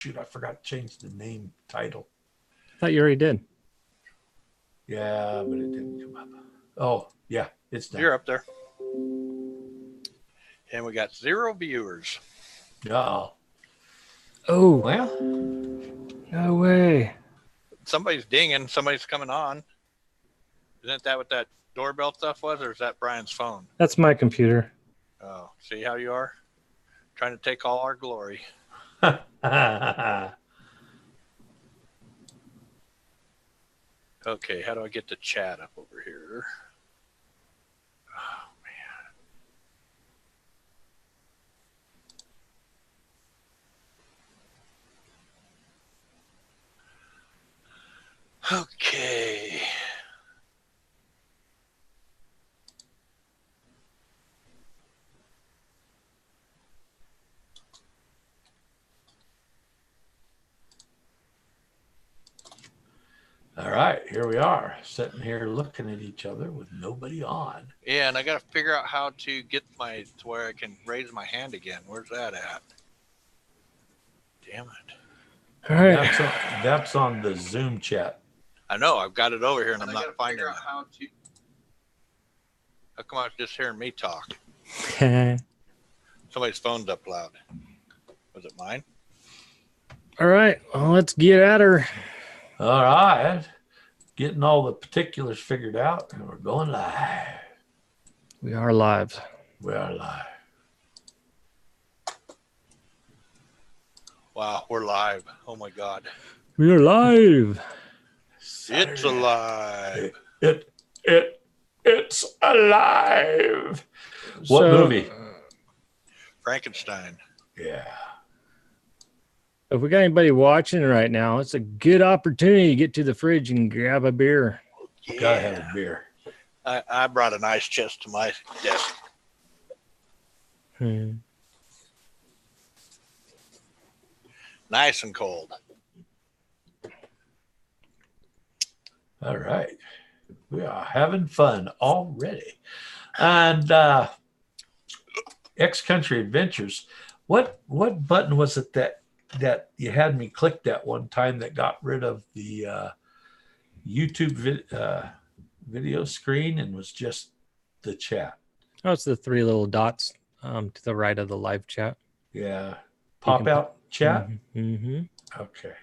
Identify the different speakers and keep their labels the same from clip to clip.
Speaker 1: Shoot, I forgot to change the name title.
Speaker 2: I thought you already did.
Speaker 1: Yeah, but it didn't come up. Oh, yeah, it's done.
Speaker 3: You're up there. And we got 0 viewers.
Speaker 1: Oh,
Speaker 2: Oh,
Speaker 1: well,
Speaker 2: no way.
Speaker 3: Somebody's dinging. Somebody's coming on. Isn't that what that doorbell stuff was, or is that Brian's phone?
Speaker 2: That's my computer.
Speaker 3: Oh, see how you are? Trying to take all our glory. Okay, how do I get the chat up over here? Oh, man. Okay.
Speaker 1: all right, here we are, sitting here looking at each other with nobody on.
Speaker 3: Yeah, and I got to figure out how to get to where I can raise my hand again. Where's that at? Damn it.
Speaker 2: All right.
Speaker 1: That's on the Zoom chat.
Speaker 3: I know, I've got it over here and I'm not finding it. How come I was just hearing me talk? Somebody's phone's up loud. Was it mine?
Speaker 2: All right. Well, let's get at her.
Speaker 1: All right, getting all the particulars figured out, and we're going live.
Speaker 2: We are live.
Speaker 1: We are live.
Speaker 3: Wow, we're live. Oh my God.
Speaker 2: We are live.
Speaker 3: It's alive.
Speaker 1: It's alive. What movie?
Speaker 3: Frankenstein.
Speaker 1: Yeah.
Speaker 2: If we got anybody watching right now, it's a good opportunity to get to the fridge and grab a beer.
Speaker 3: Yeah.
Speaker 1: Gotta have a beer.
Speaker 3: I brought an ice chest to my desk. Nice and cold.
Speaker 1: All right. We are having fun already. And X-Country Adventures, what button was it that you had me click that one time that got rid of the YouTube video screen and was just the chat?
Speaker 2: Oh, it's the 3 little dots to the right of the live chat.
Speaker 1: Yeah. Pop out chat?
Speaker 2: Mm-hmm.
Speaker 1: Okay.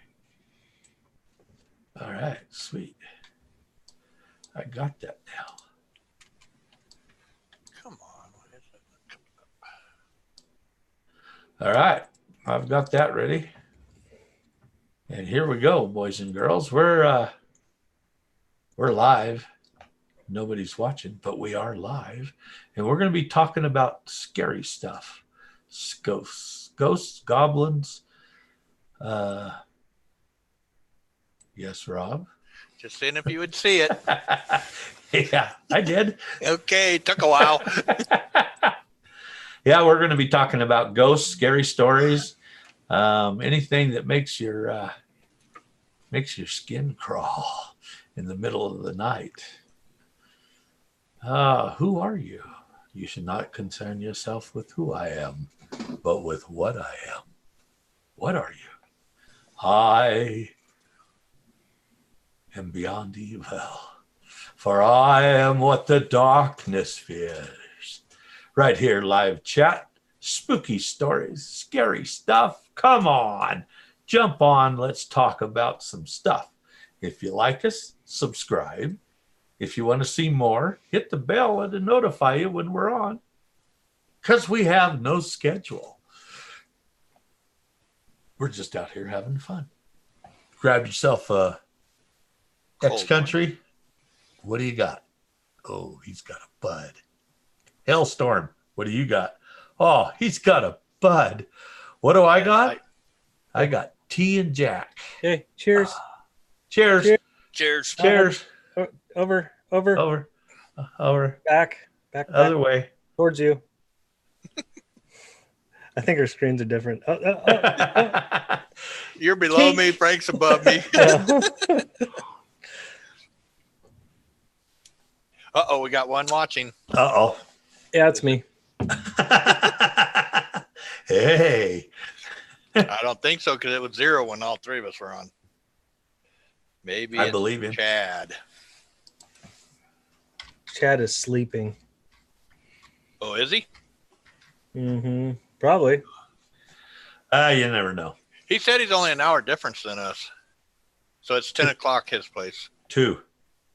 Speaker 1: All right. Sweet. I got that now.
Speaker 3: Come on. Why is it not coming up?
Speaker 1: All right. I've got that ready. And here we go, boys and girls. We're live. Nobody's watching, but we are live. And we're going to be talking about scary stuff. Ghosts, goblins. Yes, Rob?
Speaker 3: Just seeing if you would see it.
Speaker 1: Yeah, I did.
Speaker 3: Okay, took a while.
Speaker 1: Yeah, we're going to be talking about ghosts, scary stories, anything that makes your skin crawl in the middle of the night. Who are you? You should not concern yourself with who I am, but with what I am. What are you? I am beyond evil, for I am what the darkness fears. Right here, live chat, spooky stories, scary stuff. Come on, jump on. Let's talk about some stuff. If you like us, subscribe. If you want to see more, hit the bell and it'll notify you when we're on, because we have no schedule. We're just out here having fun. Grab yourself a X-Country. What do you got? Oh, he's got a bud. Hailstorm, what do you got? Oh, he's got a bud. What do I got? I got Tea and Jack.
Speaker 2: Okay, cheers.
Speaker 1: Cheers.
Speaker 3: Cheers.
Speaker 1: Cheers.
Speaker 2: Over.
Speaker 1: Over.
Speaker 2: Back.
Speaker 1: Other way.
Speaker 2: Towards you. I think our screens are different.
Speaker 3: You're below me, Frank's above me. Uh-oh, we got one watching.
Speaker 1: Uh-oh.
Speaker 2: Yeah, it's me.
Speaker 1: Hey.
Speaker 3: I don't think so because it was 0 when all 3 of us were on. Maybe
Speaker 1: I
Speaker 3: it's
Speaker 1: believe him.
Speaker 3: Chad.
Speaker 4: Chad is sleeping.
Speaker 3: Oh, is he?
Speaker 4: Mm-hmm. Probably.
Speaker 1: You never know.
Speaker 3: He said he's only an hour difference than us. So it's 10 o'clock his place.
Speaker 1: 2.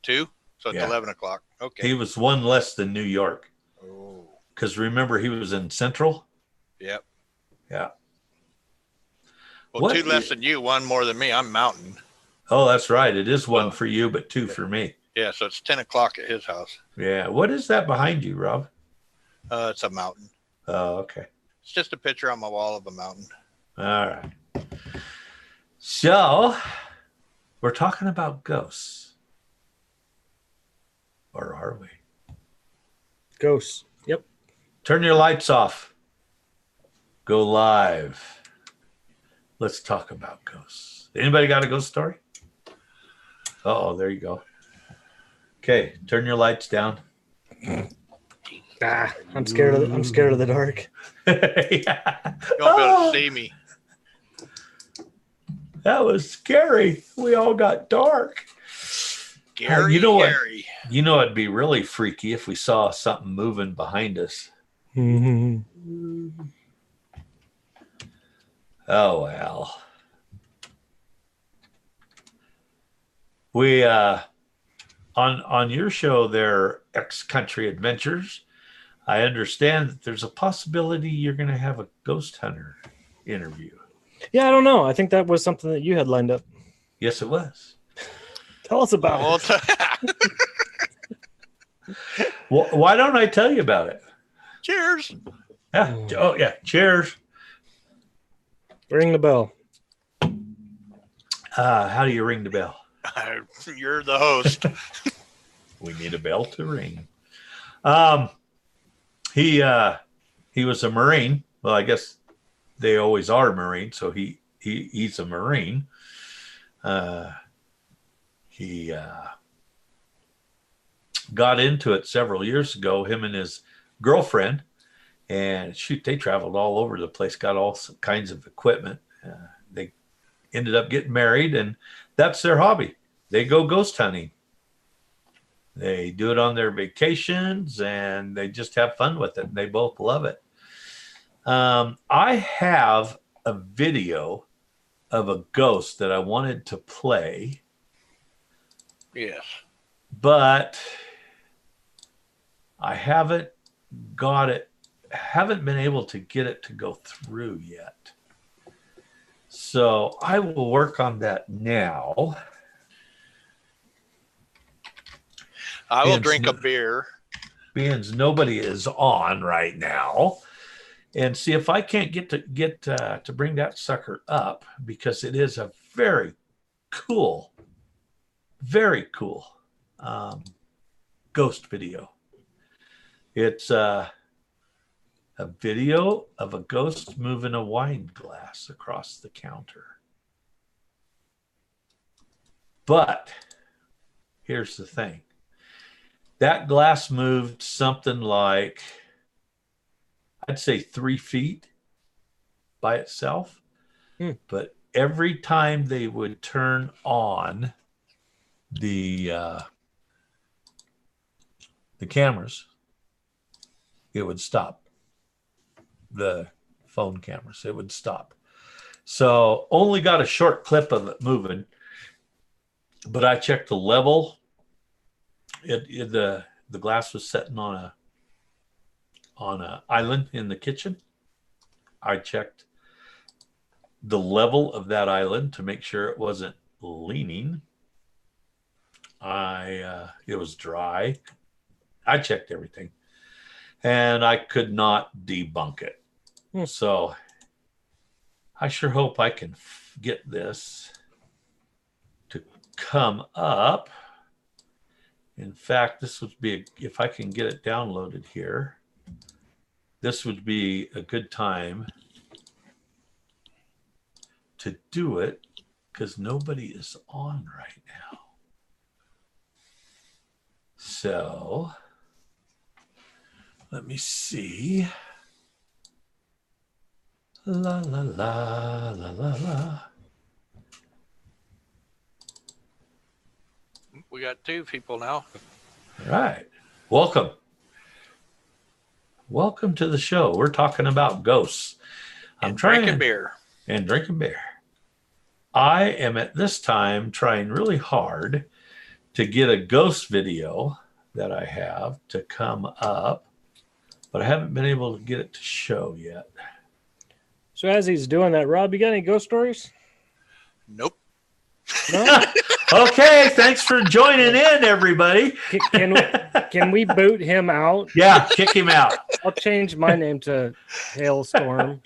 Speaker 3: 2? So it's
Speaker 1: Yeah.
Speaker 3: 11 o'clock. Okay.
Speaker 1: He was 1 less than New York.
Speaker 3: Oh.
Speaker 1: Because remember, he was in Central.
Speaker 3: Yep.
Speaker 1: Yeah.
Speaker 3: Well, 2 less than you, 1 more than me. I'm Mountain.
Speaker 1: Oh, that's right. It is 1 for you, but 2 for me.
Speaker 3: Yeah, so it's 10 o'clock at his house.
Speaker 1: Yeah. What is that behind you, Rob?
Speaker 3: It's a mountain.
Speaker 1: Oh, okay.
Speaker 3: It's just a picture on my wall of a mountain.
Speaker 1: All right. So we're talking about ghosts. Or are we?
Speaker 4: Ghosts. Yep.
Speaker 1: Turn your lights off. Go live. Let's talk about ghosts. Anybody got a ghost story? Uh-oh, there you go. Okay, turn your lights down.
Speaker 4: I'm scared of the dark.
Speaker 1: Yeah.
Speaker 3: You won't be able to see me.
Speaker 1: That was scary. We all got dark.
Speaker 3: Gary,
Speaker 1: you know what?
Speaker 3: Gary.
Speaker 1: You know, it'd be really freaky if we saw something moving behind us.
Speaker 4: Mm-hmm.
Speaker 1: Oh, well. We, on your show there, X-Country Adventures, I understand that there's a possibility you're going to have a ghost hunter interview.
Speaker 4: Yeah, I don't know. I think that was something that you had lined up.
Speaker 1: Yes, it was.
Speaker 4: Tell us about it.
Speaker 1: Well, why don't I tell you about it?
Speaker 3: Cheers.
Speaker 1: Yeah. Oh, yeah. Cheers.
Speaker 4: Ring the bell.
Speaker 1: How do you ring the bell?
Speaker 3: You're the host.
Speaker 1: We need a bell to ring. He was a Marine. Well, I guess they always are Marine, so he's a Marine. He got into it several years ago, him and his girlfriend, and shoot, they traveled all over the place, got all kinds of equipment. They ended up getting married, and that's their hobby. They go ghost hunting. They do it on their vacations, and they just have fun with it. They both love it. I have a video of a ghost that I wanted to play.
Speaker 3: Yes.
Speaker 1: But I haven't been able to get it to go through yet. So I will work on that now.
Speaker 3: I will drink a beer.
Speaker 1: Being nobody is on right now, and see if I can't get to bring that sucker up, because it is a very cool ghost video. It's a video of a ghost moving a wine glass across the counter. But here's the thing. That glass moved something like, I'd say 3 feet by itself. But every time they would turn on the cameras, it would stop. The phone cameras, it would stop. So only got a short clip of it moving, but I checked the level. The glass was sitting on a island in the kitchen. I checked the level of that island to make sure it wasn't leaning. It was dry. I checked everything, and I could not debunk it. So I sure hope I can get this to come up. In fact, this would be, if I can get it downloaded here, this would be a good time to do it, because nobody is on right now. So let me see. La la la la la la.
Speaker 3: We got 2 people now.
Speaker 1: All right. Welcome. Welcome to the show. We're talking about ghosts.
Speaker 3: And drinking beer.
Speaker 1: And drinking beer. I am at this time trying really hard to get a ghost video that I have to come up, but I haven't been able to get it to show yet.
Speaker 4: So as he's doing that, Rob, you got any ghost stories?
Speaker 3: Nope.
Speaker 4: No?
Speaker 1: Okay, thanks for joining in, everybody.
Speaker 4: Can we boot him out?
Speaker 1: Yeah, kick him out.
Speaker 4: I'll change my name to Hailstorm.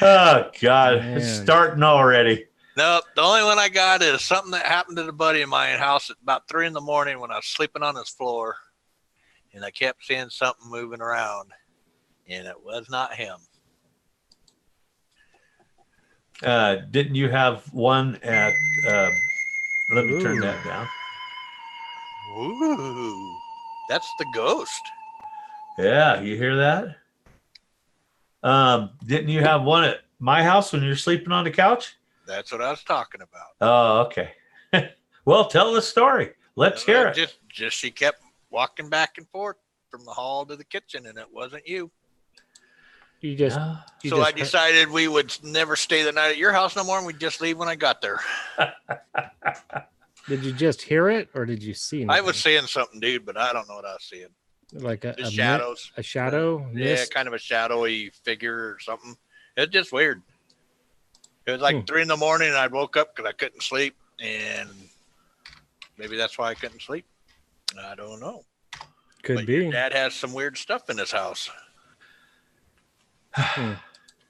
Speaker 1: Oh, God.
Speaker 2: Man.
Speaker 1: It's starting already.
Speaker 3: Nope. The only one I got is something that happened to the buddy of mine house at about 3 a.m. when I was sleeping on his floor, and I kept seeing something moving around, and it was not him.
Speaker 1: Didn't you have one at, let me turn that down.
Speaker 3: Ooh, that's the ghost.
Speaker 1: Yeah, you hear that? Didn't you have one at my house when you're sleeping on the couch?
Speaker 3: That's what I was talking about.
Speaker 1: Oh, okay. Well, tell the story. Let's hear it.
Speaker 3: Just she kept walking back and forth from the hall to the kitchen, and it wasn't you.
Speaker 4: You just.
Speaker 3: So I decided we would never stay the night at your house no more, and we'd just leave when I got there.
Speaker 4: Did you just hear it, or did you see anything?
Speaker 3: I was seeing something, dude, but I don't know what I was seeing.
Speaker 4: Like
Speaker 3: Just shadows.
Speaker 4: A shadow?
Speaker 3: Yeah,
Speaker 4: Mist?
Speaker 3: kind of a shadowy figure or something. It's just weird. It was like 3 a.m, and I woke up because I couldn't sleep, and maybe that's why I couldn't sleep. I don't know.
Speaker 4: Could
Speaker 3: But
Speaker 4: be.
Speaker 3: Your dad has some weird stuff in his house.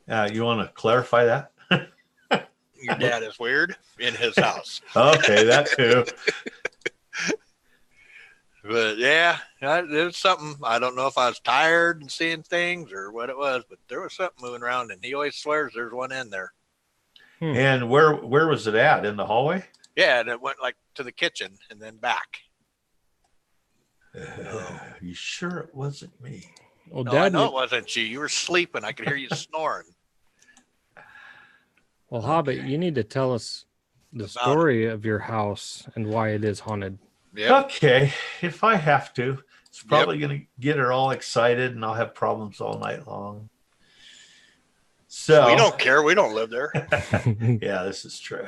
Speaker 1: You want to clarify that?
Speaker 3: Your dad is weird in his house.
Speaker 1: Okay, that too.
Speaker 3: But yeah, it was something. I don't know if I was tired and seeing things or what it was, but there was something moving around, and he always swears there's one in there.
Speaker 1: And where was it at? In the hallway?
Speaker 3: Yeah, and it went like to the kitchen and then back.
Speaker 1: You sure it wasn't me?
Speaker 4: Well,
Speaker 3: No,
Speaker 4: Dad,
Speaker 3: I know it wasn't you. You were sleeping. I could hear you snoring.
Speaker 4: Well, Hobbit, you need to tell us the story of your house and why it is haunted.
Speaker 3: Yep.
Speaker 1: Okay, if I have to, it's probably going to get her all excited, and I'll have problems all night long. So
Speaker 3: We don't care. We don't live there.
Speaker 1: yeah, this is true.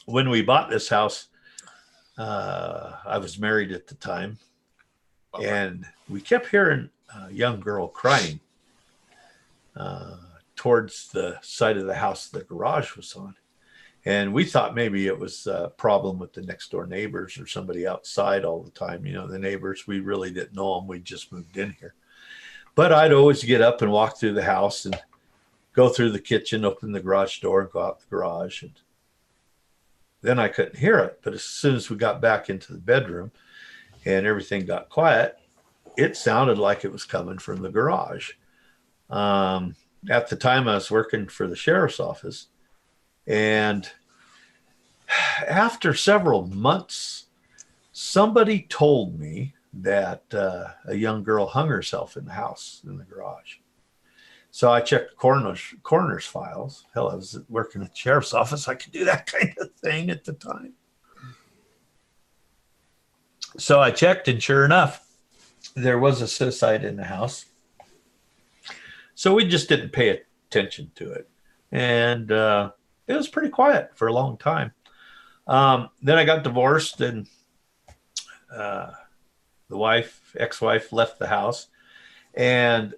Speaker 1: When we bought this house, I was married at the time, and we kept hearing a young girl crying towards the side of the house the garage was on. And we thought maybe it was a problem with the next door neighbors or somebody outside all the time. You know, the neighbors, we really didn't know them. We just moved in here. But I'd always get up and walk through the house and go through the kitchen, open the garage door, and go out the garage. And then I couldn't hear it. But as soon as we got back into the bedroom and everything got quiet, it sounded like it was coming from the garage. At the time, I was working for the sheriff's office. And after several months, somebody told me that a young girl hung herself in the house in the garage. So I checked coroner's files. Hell, I was working at the sheriff's office. I could do that kind of thing at the time. So I checked, and sure enough, there was a suicide in the house. So we just didn't pay attention to it. And it was pretty quiet for a long time. Then I got divorced, and the ex-wife left the house, and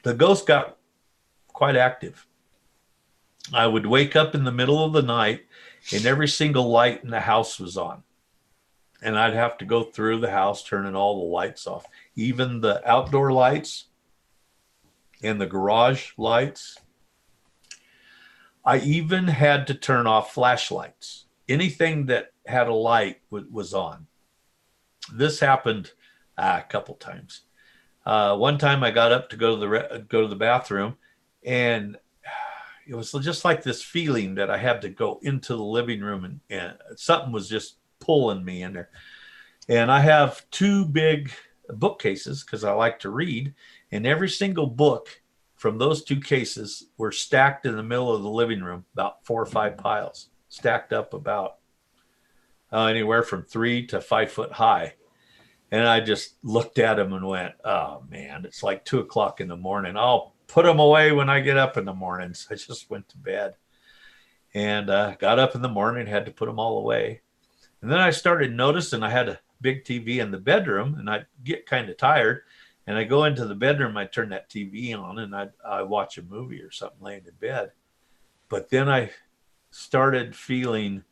Speaker 1: the ghost got quite active. I would wake up in the middle of the night, and every single light in the house was on. And I'd have to go through the house, turning all the lights off, even the outdoor lights and the garage lights. I even had to turn off flashlights. Anything that had a light was on. This happened a couple times. One time I got up to go to the bathroom, and it was just like this feeling that I had to go into the living room, and something was just pulling me in there. And I have 2 big bookcases because I like to read, And every single book from those two cases were stacked in the middle of the living room, about 4 or 5 piles, stacked up about anywhere from 3 to 5 foot high. And I just looked at them and went, oh, man, it's like 2 o'clock in the morning. I'll put them away when I get up in the mornings. I just went to bed and got up in the morning, had to put them all away. And then I started noticing I had a big TV in the bedroom, and I'd get kind of tired. And I go into the bedroom, I turn that TV on, and I watch a movie or something laying in bed. But then I started feeling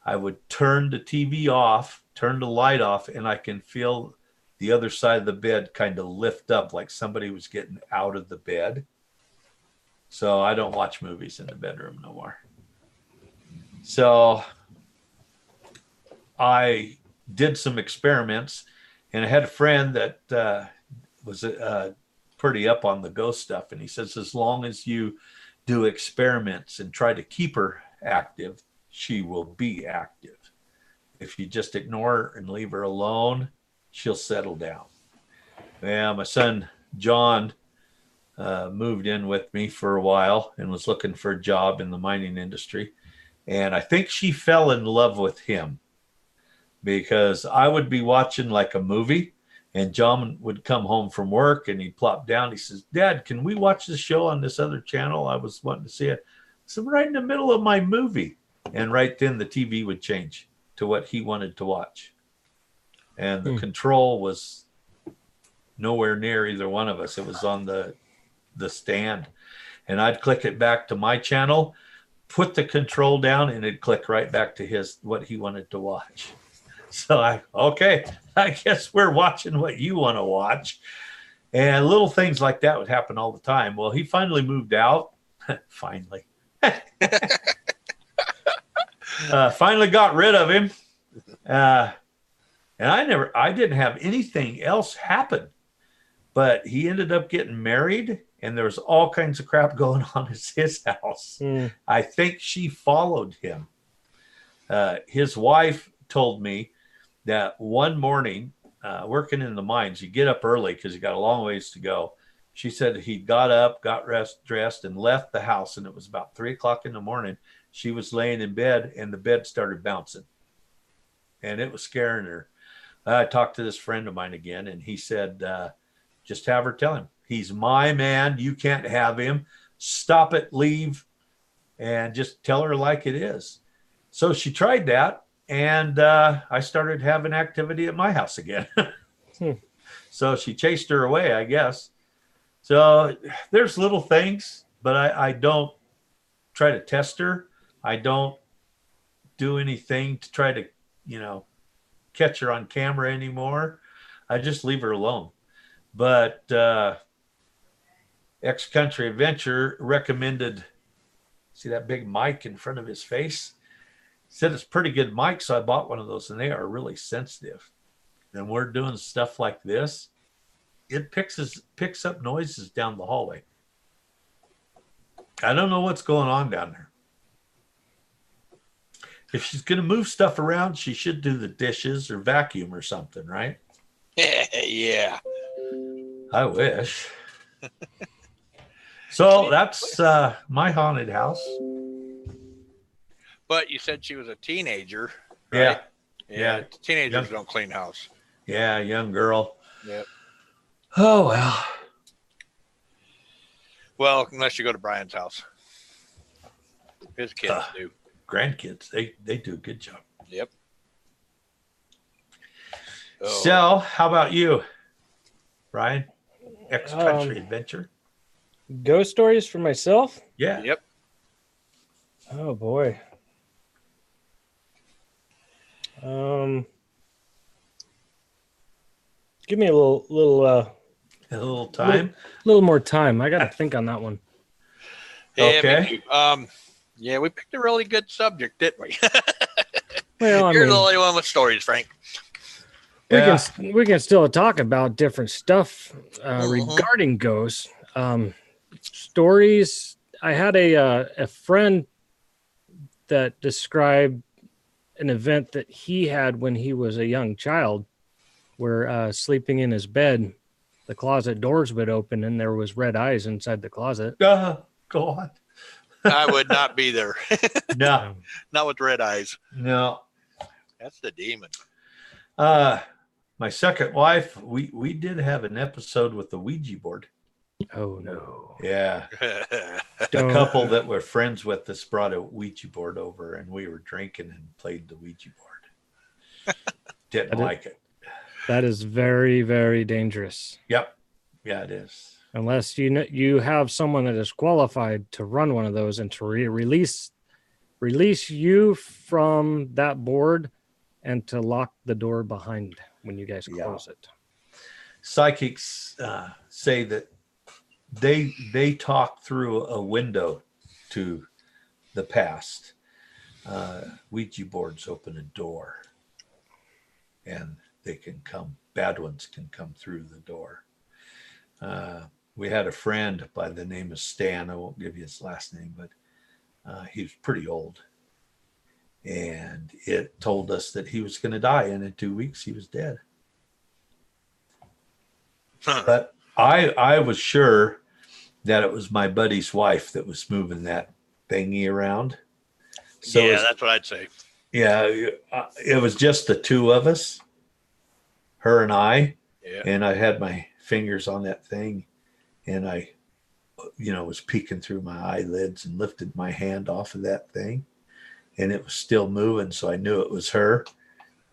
Speaker 1: I would turn the TV off, turn the light off, and I can feel the other side of the bed kind of lift up like somebody was getting out of the bed. So I don't watch movies in the bedroom no more. So I did some experiments, and I had a friend that was pretty up on the ghost stuff. And he says, as long as you do experiments and try to keep her active, she will be active. If you just ignore her and leave her alone, she'll settle down. Yeah, my son, John, moved in with me for a while and was looking for a job in the mining industry. And I think she fell in love with him because I would be watching like a movie, and John would come home from work and he'd plop down. He says, Dad, can we watch the show on this other channel? I was wanting to see it. So I'm right in the middle of my movie. And right then the TV would change to what he wanted to watch. And the control was nowhere near either one of us. It was on the stand. And I'd click it back to my channel, put the control down, and it'd click right back to what he wanted to watch. So I guess we're watching what you want to watch. And little things like that would happen all the time. Well, he finally moved out. Finally. Finally got rid of him. And I didn't have anything else happen. But he ended up getting married, and there was all kinds of crap going on at his house. I think she followed him. His wife told me that one morning, working in the mines, you get up early because you got a long ways to go. She said he got up, got dressed, and left the house. And it was about 3 o'clock in the morning. She was laying in bed, and the bed started bouncing. And it was scaring her. I talked to this friend of mine again, and he said, just have her tell him, he's my man. You can't have him. Stop it, leave, and just tell her like it is. So she tried that. And I started having activity at my house again. So she chased her away, I guess. So there's little things, but I don't try to test her. I don't do anything to try to, catch her on camera anymore. I just leave her alone. But X-Country Adventure recommended, see that big mic in front of his face? Said it's pretty good mic, so I bought one of those, and they are really sensitive. And we're doing stuff like this, it picks up noises down the hallway. I don't know what's going on down there. If she's going to move stuff around, she should do the dishes or vacuum or something, right?
Speaker 3: Yeah.
Speaker 1: I wish. So that's my haunted house.
Speaker 3: But you said she was a teenager, right?
Speaker 1: Yeah.
Speaker 3: Teenagers don't clean house.
Speaker 1: Yeah, young girl.
Speaker 3: Yep.
Speaker 1: Oh, well.
Speaker 3: Well, unless you go to Brian's house. His kids do.
Speaker 1: Grandkids, they do a good job.
Speaker 3: Yep.
Speaker 1: Oh. So, how about you, Brian? X-Country Adventure?
Speaker 2: Ghost stories for myself?
Speaker 1: Yeah.
Speaker 3: Yep.
Speaker 2: Oh, boy. Give me a little
Speaker 1: time.
Speaker 2: A little more time. I got to think on that one.
Speaker 3: Yeah,
Speaker 1: okay.
Speaker 3: Yeah, we picked a really good subject, didn't we?
Speaker 2: Well,
Speaker 3: You're the only one with stories, Frank.
Speaker 2: We can still talk about different stuff regarding ghosts. Stories. I had a friend that described an event that he had when he was a young child, where sleeping in his bed, the closet doors would open and there was red eyes inside the closet.
Speaker 1: Oh, God.
Speaker 3: I would not be there.
Speaker 1: No,
Speaker 3: Not with red eyes.
Speaker 1: no.
Speaker 3: That's the demon.
Speaker 1: My second wife, we did have an episode with the Ouija board.
Speaker 2: Oh no.
Speaker 1: Yeah. A
Speaker 2: Don't-
Speaker 1: couple that we're friends with us brought a Ouija board over, and we were drinking and played the Ouija board. Didn't like it.
Speaker 2: That is very, very dangerous.
Speaker 1: Yep. Yeah, it is.
Speaker 2: Unless you have someone that is qualified to run one of those and to release you from that board and to lock the door behind when you guys close it.
Speaker 1: Psychics say that they talk through a window to the past. Ouija boards open a door, and they can come. Bad ones can come through the door. We had a friend by the name of Stan. I won't give you his last name, but he was pretty old. And it told us that he was going to die, and in 2 weeks he was dead. But I was sure that it was my buddy's wife that was moving that thingy around. So
Speaker 3: yeah, that's what I'd say.
Speaker 1: yeah, it was just the two of us, her and I,
Speaker 3: Yeah.
Speaker 1: and I had my fingers on that thing, and I, was peeking through my eyelids and lifted my hand off of that thing, and it was still moving, so I knew it was her.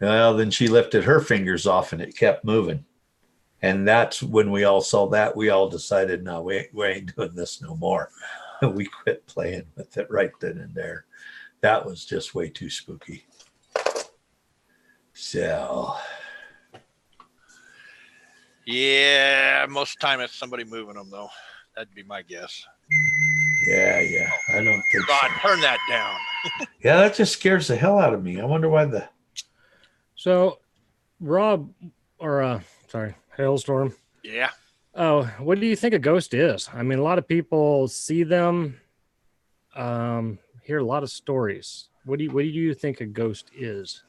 Speaker 1: Well, then she lifted her fingers off, and it kept moving. And that's when we all saw that. We all decided, no, we ain't doing this no more. We quit playing with it right then and there. That was just way too spooky. So,
Speaker 3: Yeah, most of the time it's somebody moving them, though. That'd be my guess.
Speaker 1: yeah, I don't think so.
Speaker 3: God, turn that down.
Speaker 1: Yeah, that just scares the hell out of me. I wonder why
Speaker 2: So, Rob, or Hailstorm.
Speaker 3: Yeah.
Speaker 2: Oh, what do you think a ghost is? I mean, a lot of people see them, hear a lot of stories. What do you think a ghost is?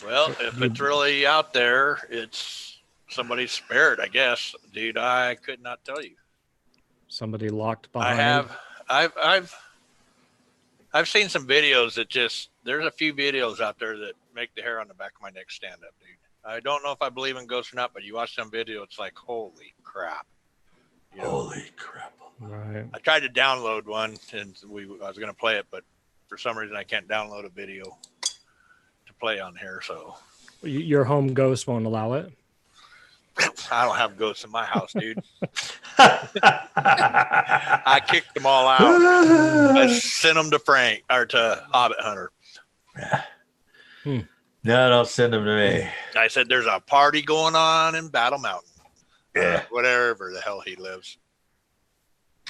Speaker 3: Well, if it's really out there, it's somebody's spirit, I guess. Dude, I could not tell you.
Speaker 2: Somebody locked
Speaker 3: I
Speaker 2: behind.
Speaker 3: have. I've seen some videos that there's a few videos out there that make the hair on the back of my neck stand up, dude. I don't know if I believe in ghosts or not, but you watch some video, it's like, holy crap.
Speaker 1: Holy crap.
Speaker 2: Right.
Speaker 3: I tried to download one, and I was going to play it, but for some reason I can't download a video to play on here, so.
Speaker 2: Your home ghost won't allow it.
Speaker 3: I don't have ghosts in my house, dude. I kicked them all out. I sent them to Frank, or to Hobbit Hunter.
Speaker 1: No, don't send them to me.
Speaker 3: I said, there's a party going on in Battle Mountain.
Speaker 1: Yeah.
Speaker 3: Whatever the hell he lives.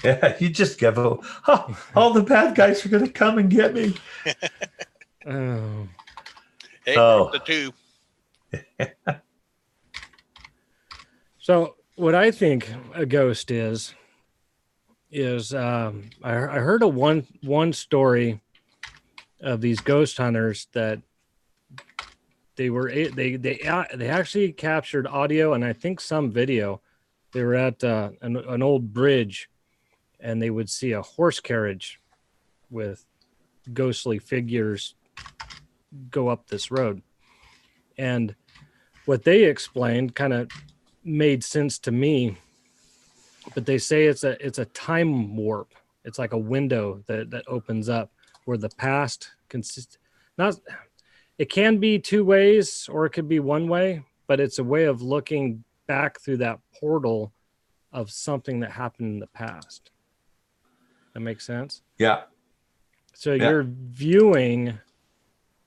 Speaker 1: Yeah, you just give them, all the bad guys are going to come and get me.
Speaker 2: Oh.
Speaker 3: Hey,
Speaker 1: Oh.
Speaker 3: the two.
Speaker 2: So what I think a ghost is I heard a one story of these ghost hunters that they actually captured audio and I think some video. They were at an old bridge, and they would see a horse carriage with ghostly figures go up this road. And what they explained kind of made sense to me, but they say it's a time warp. It's like a window that opens up where the past it can be two ways or it could be one way, but it's a way of looking back through that portal of something that happened in the past. That makes sense?
Speaker 1: Yeah.
Speaker 2: So you're viewing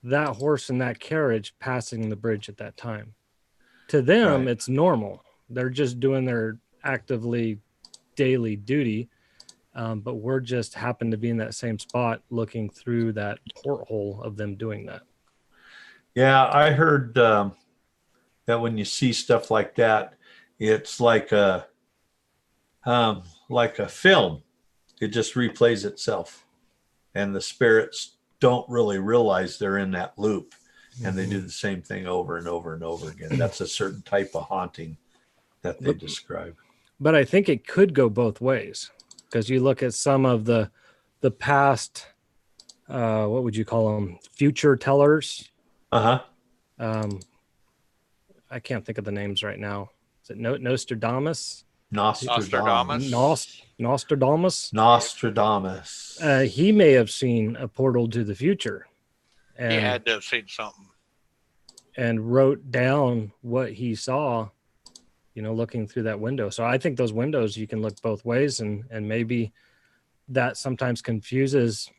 Speaker 2: that horse and that carriage passing the bridge at that time. To them,
Speaker 1: Right.
Speaker 2: it's normal. They're just doing their actively daily duty. But we're just happen to be in that same spot looking through that porthole of them doing that.
Speaker 1: Yeah, I heard that when you see stuff like that, it's like a film. It just replays itself, and the spirits don't really realize they're in that loop, and they do the same thing over and over and over again. That's a certain type of haunting that they describe.
Speaker 2: But I think it could go both ways, because you look at some of the past, what would you call them? Future tellers.
Speaker 1: Uh-huh.
Speaker 2: I can't think of the names right now. Is it Nostradamus?
Speaker 1: Nostradamus.
Speaker 2: Nostradamus.
Speaker 1: Nostradamus.
Speaker 2: He may have seen a portal to the future. And,
Speaker 3: he had to have seen something.
Speaker 2: And wrote down what he saw, looking through that window. So I think those windows, you can look both ways, and maybe that sometimes confuses,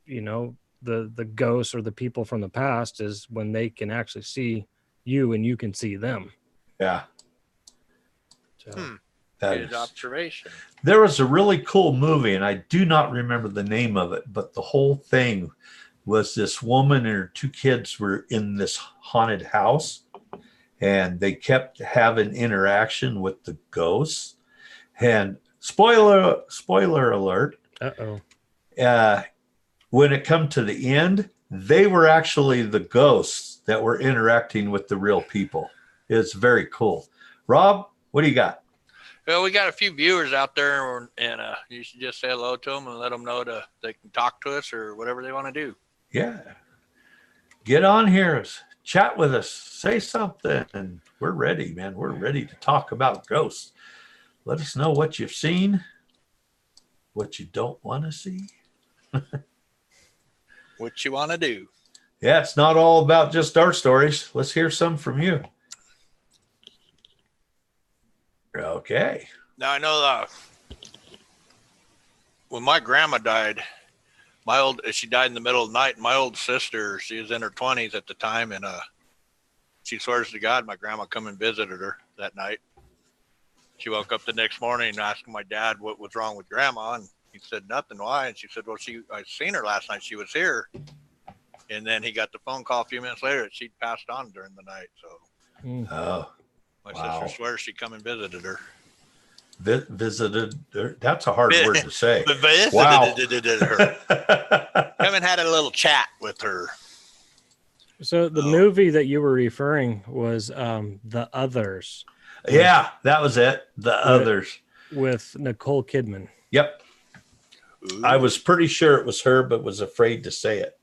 Speaker 2: the ghosts or the people from the past, is when they can actually see you and you can see them.
Speaker 1: Yeah.
Speaker 2: So
Speaker 3: Good observation.
Speaker 1: There was a really cool movie, and I do not remember the name of it, but the whole thing was this woman and her 2 kids were in this haunted house, and they kept having interaction with the ghosts. And spoiler alert. When it come to the end, they were actually the ghosts that were interacting with the real people. It's very cool. Rob, what do you got?
Speaker 3: Well, we got a few viewers out there, and you should just say hello to them and let them know they can talk to us or whatever they want to do.
Speaker 1: Yeah. Get on here, chat with us, say something, and we're ready, man. We're ready to talk about ghosts. Let us know what you've seen, what you don't want to see.
Speaker 3: What you want to do.
Speaker 1: Yeah, it's not all about just our stories. Let's hear some from you. Okay.
Speaker 3: Now, I know when my grandma died, she died in the middle of the night. My old sister, she was in her 20s at the time, and she swears to God my grandma come and visited her that night. She woke up the next morning and asked my dad what was wrong with grandma, and he said nothing. Why? And she said, well, I seen her last night. She was here. And then he got the phone call a few minutes later that she'd passed on during the night. So my sister swears she come and visited her.
Speaker 1: Visited her? That's a hard word to say.
Speaker 3: Wow. Come and had a little chat with her.
Speaker 2: So the movie that you were referring was The Others.
Speaker 1: Yeah, that was it. The Others.
Speaker 2: With Nicole Kidman.
Speaker 1: Yep. Ooh. I was pretty sure it was her, but was afraid to say it.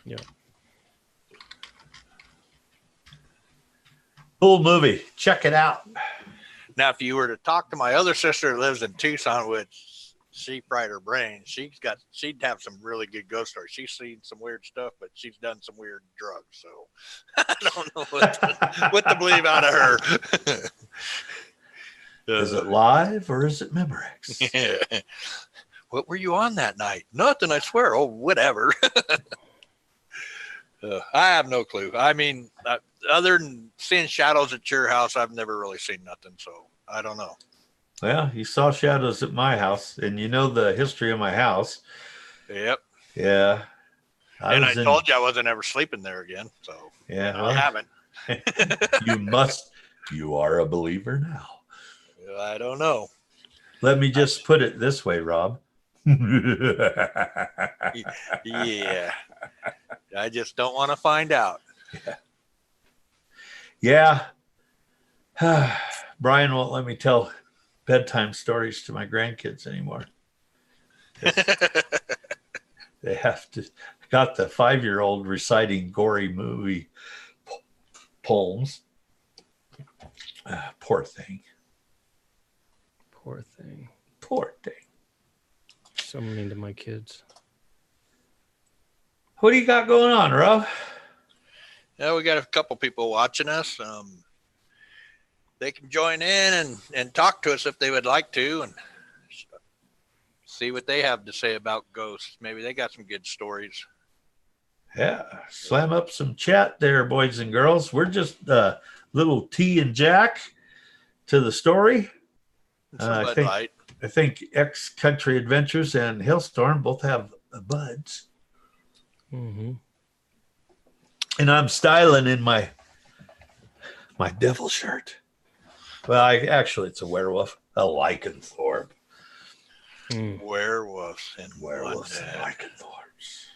Speaker 2: Yeah.
Speaker 1: Cool movie. Check it out.
Speaker 3: Now, if you were to talk to my other sister who lives in Tucson, which she fried her brain, she'd have some really good ghost stories. She's seen some weird stuff, but she's done some weird drugs. So I don't know what to believe out of her.
Speaker 1: Is it live or is it Memorex?
Speaker 3: Yeah. What were you on that night? Nothing, I swear. Oh, whatever. I have no clue. I mean, other than seeing shadows at your house, I've never really seen nothing. So I don't know.
Speaker 1: Well, you saw shadows at my house, and you know the history of my house.
Speaker 3: Yep.
Speaker 1: Yeah.
Speaker 3: I told you I wasn't ever sleeping there again. So
Speaker 1: yeah,
Speaker 3: I haven't.
Speaker 1: You are a believer now.
Speaker 3: I don't know.
Speaker 1: Let me just put it this way, Rob.
Speaker 3: Yeah. I just don't want to find out.
Speaker 1: Yeah. Brian won't let me tell bedtime stories to my grandkids anymore. They have to. Got the 5-year-old reciting gory movie poems. Poor thing.
Speaker 2: Poor thing.
Speaker 1: Poor thing.
Speaker 2: So mean to my kids.
Speaker 1: What do you got going on, Rob?
Speaker 3: Yeah, we got a couple people watching us. They can join in and talk to us if they would like to, and see what they have to say about ghosts. Maybe they got some good stories.
Speaker 1: Yeah, slam up some chat there, boys and girls. We're just little T and Jack to the story. I think X Country Adventures and Hailstorm both have buds.
Speaker 2: Mm-hmm.
Speaker 1: And I'm styling in my devil shirt. Well, it's a werewolf, a lycanthrope.
Speaker 3: Werewolves and
Speaker 1: lycanthropes.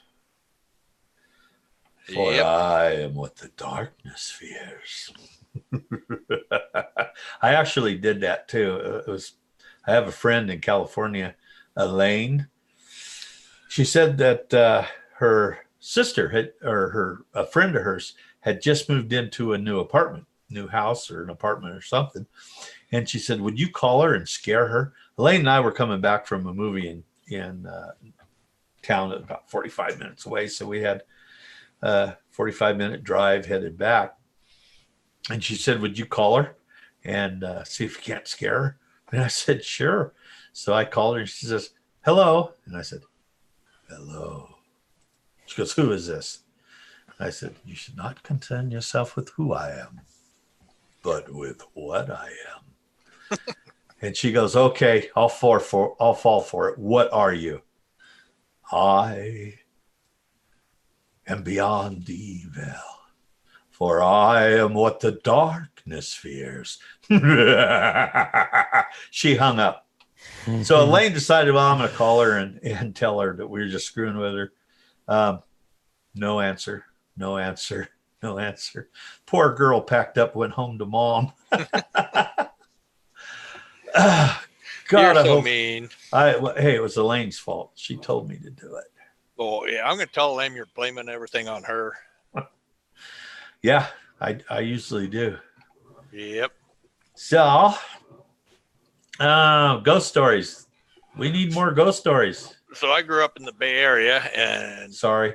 Speaker 1: For
Speaker 3: Yep.
Speaker 1: I am what the darkness fears. I actually did that too. I have a friend in California, Elaine. She said that her sister a friend of hers had just moved into a new house or an apartment or something. And she said, would you call her and scare her? Elaine and I were coming back from a movie in town about 45 minutes away. So we had a 45-minute drive headed back. And she said, would you call her and see if you can't scare her? And I said, sure. So I called her and she says, hello. And I said, hello. She goes, who is this? I said, you should not concern yourself with who I am, but with what I am. And she goes, okay, I'll fall for it. What are you? I am beyond evil, for I am what the darkness fears. She hung up. So Elaine decided, well, I'm going to call her and tell her that we were just screwing with her. No answer, no answer, no answer. Poor girl packed up, went home to mom. God,
Speaker 3: You're so mean.
Speaker 1: Hey, it was Elaine's fault. She told me to do it.
Speaker 3: Oh, yeah. I'm going to tell them you're blaming everything on her.
Speaker 1: Yeah, I usually do.
Speaker 3: Yep.
Speaker 1: So, ghost stories. We need more ghost stories.
Speaker 3: So I grew up in the Bay Area, and
Speaker 1: Sorry.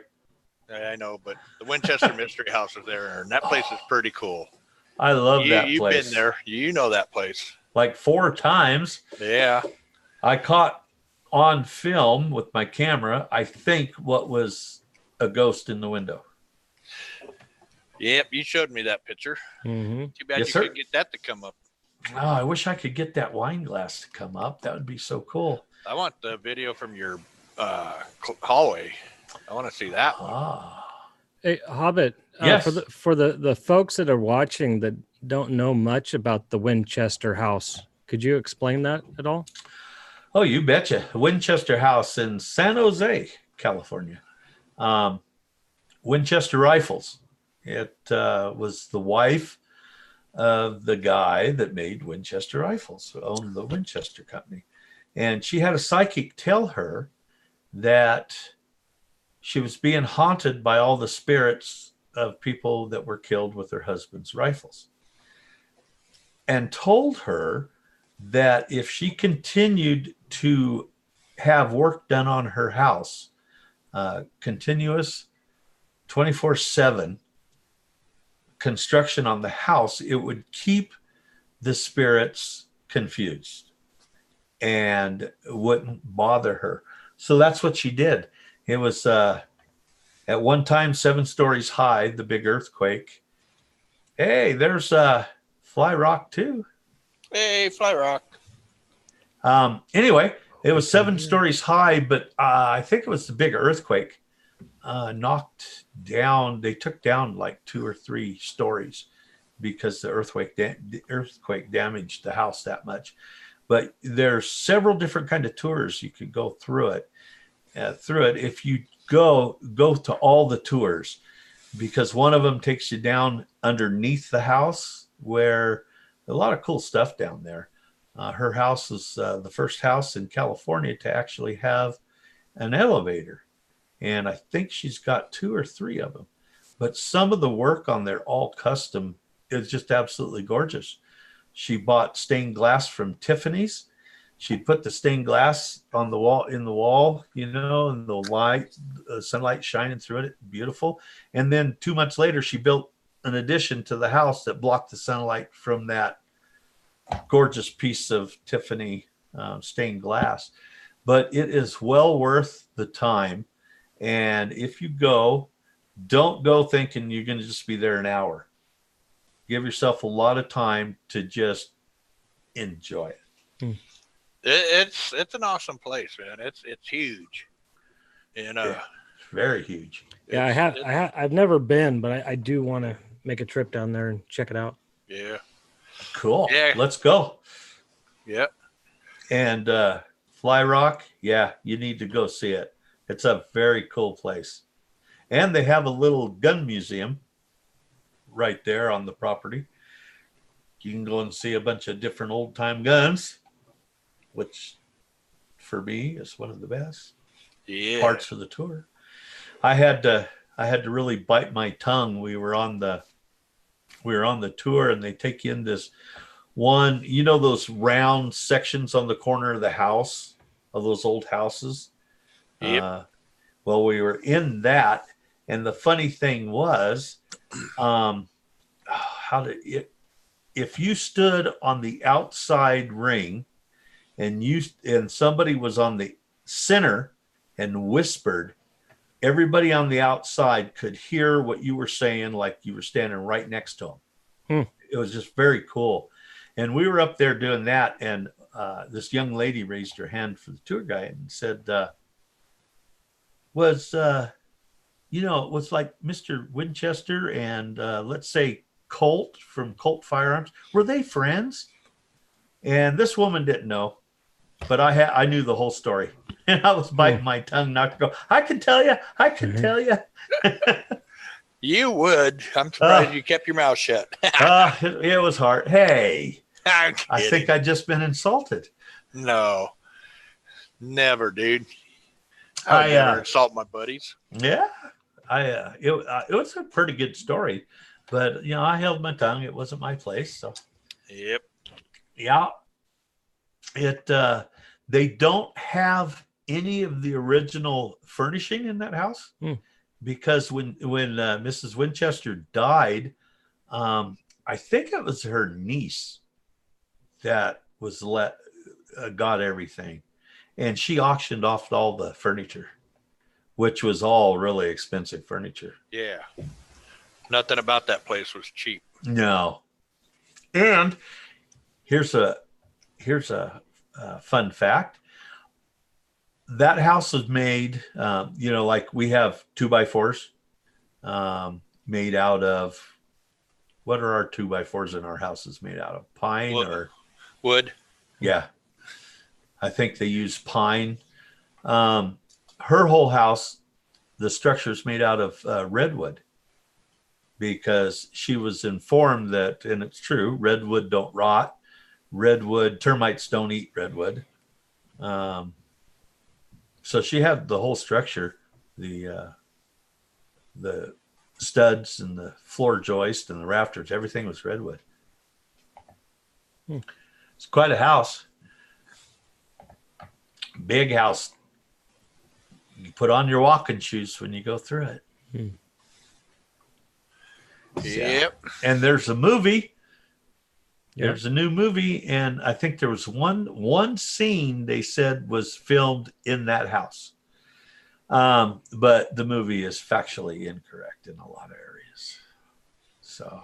Speaker 3: I know, but the Winchester Mystery House is there, and that place is pretty cool.
Speaker 1: I love that
Speaker 3: You've
Speaker 1: place.
Speaker 3: been there. You know that place.
Speaker 1: Like 4 times.
Speaker 3: Yeah.
Speaker 1: I caught on film with my camera, I think, what was a ghost in the window.
Speaker 3: Yep, you showed me that picture.
Speaker 2: Mm-hmm.
Speaker 3: Too bad
Speaker 1: Yes,
Speaker 3: you
Speaker 1: sir.
Speaker 3: couldn't get that to come up.
Speaker 1: Oh, I wish I could get that wine glass to come up. That would be so cool.
Speaker 3: I want the video from your hallway. I want to see that one.
Speaker 1: Ah.
Speaker 2: Hey, Hobbit.
Speaker 1: Yes.
Speaker 2: For the folks that are watching that don't know much about the Winchester House, could you explain that at all?
Speaker 1: Oh, you betcha. Winchester House in San Jose, California. Winchester Rifles. It was the wife of the guy that made Winchester Rifles, who owned the Winchester Company. And she had a psychic tell her that she was being haunted by all the spirits of people that were killed with their husband's rifles, and told her that if she continued to have work done on her house, continuous 24/7 construction on the house, it would keep the spirits confused and wouldn't bother her. So that's what she did. It was at one time 7 stories high, the big earthquake. Hey, there's Fly Rock too.
Speaker 3: Hey, Fly Rock.
Speaker 1: Anyway, it was 7 stories high, but I think it was the big earthquake knocked down. They took down like 2 or 3 stories because the earthquake damaged the house that much. But there's several different kind of tours you could go through it. If you go to all the tours, because one of them takes you down underneath the house, where a lot of cool stuff down there. Her house is the first house in California to actually have an elevator. And I think she's got 2 or 3 of them. But some of the work on there, all custom, is just absolutely gorgeous. She bought stained glass from Tiffany's. She'd put the stained glass on the wall, and the sunlight shining through it. Beautiful. And then 2 months later, she built an addition to the house that blocked the sunlight from that gorgeous piece of Tiffany stained glass. But it is well worth the time. And if you go, don't go thinking you're going to just be there an hour. Give yourself a lot of time to just enjoy it.
Speaker 3: It's an awesome place, man. It's huge. And
Speaker 1: Yeah, it's very huge.
Speaker 2: Yeah, I've never been, but I do want to make a trip down there and check it out.
Speaker 3: Yeah.
Speaker 1: Cool.
Speaker 3: Yeah.
Speaker 1: Let's go.
Speaker 3: Yep.
Speaker 1: And Fly Rock, yeah, you need to go see it. It's a very cool place. And they have a little gun museum right there on the property. You can go and see a bunch of different old time guns, which for me is one of the best parts of the tour. I had to really bite my tongue. We were on the tour, and they take you in this one, those round sections on the corner of the house, of those old houses.
Speaker 3: Yep.
Speaker 1: Well, we were in that, and the funny thing was, if you stood on the outside ring and somebody was on the center and whispered, everybody on the outside could hear what you were saying, like you were standing right next to them. It was just very cool. And we were up there doing that, and this young lady raised her hand for the tour guide and said, it was like Mr. Winchester and let's say Colt from Colt Firearms. Were they friends? And this woman didn't know, but I knew the whole story. And I was biting my tongue not to go, I can tell you.
Speaker 3: You would. I'm surprised you kept your mouth shut.
Speaker 1: It was hard. Hey,
Speaker 3: I
Speaker 1: think I just been insulted.
Speaker 3: No, never, dude. I would never insult my buddies.
Speaker 1: Yeah, it was a pretty good story, but I held my tongue. It wasn't my place. So,
Speaker 3: yep.
Speaker 1: Yeah, they don't have any of the original furnishing in that house because when Mrs. Winchester died, I think it was her niece that was got everything, and she auctioned off all the furniture, which was all really expensive furniture.
Speaker 3: Yeah, nothing about that place was cheap.
Speaker 1: No. And here's a fun fact. That house was made, like we have 2x4s made out of. What are our 2x4s in our houses made out of? Pine or
Speaker 3: wood?
Speaker 1: Yeah, I think they use pine. Her whole house, the structure is made out of redwood, because she was informed that, and it's true, redwood don't rot. Termites don't eat redwood. So she had the whole structure, the studs and the floor joist and the rafters, everything was redwood. It's quite a house. Big house. You put on your walking shoes when you go through it.
Speaker 3: Yep.
Speaker 1: And there's a movie. There's a new movie, and I think there was one scene they said was filmed in that house. But the movie is factually incorrect in a lot of areas. So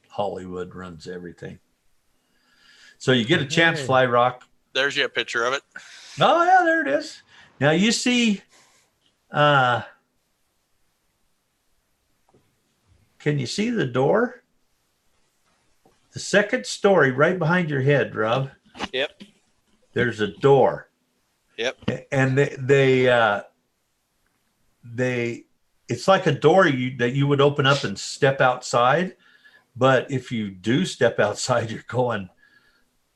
Speaker 1: Hollywood runs everything. So you get a chance, Fly Rock.
Speaker 3: There's a picture of it.
Speaker 1: Oh, yeah, there it is. Now you see, can you see the door? The second story right behind your head, Rob.
Speaker 3: Yep.
Speaker 1: There's a door.
Speaker 3: Yep.
Speaker 1: And they it's like a door that you would open up and step outside. But if you do step outside, you're going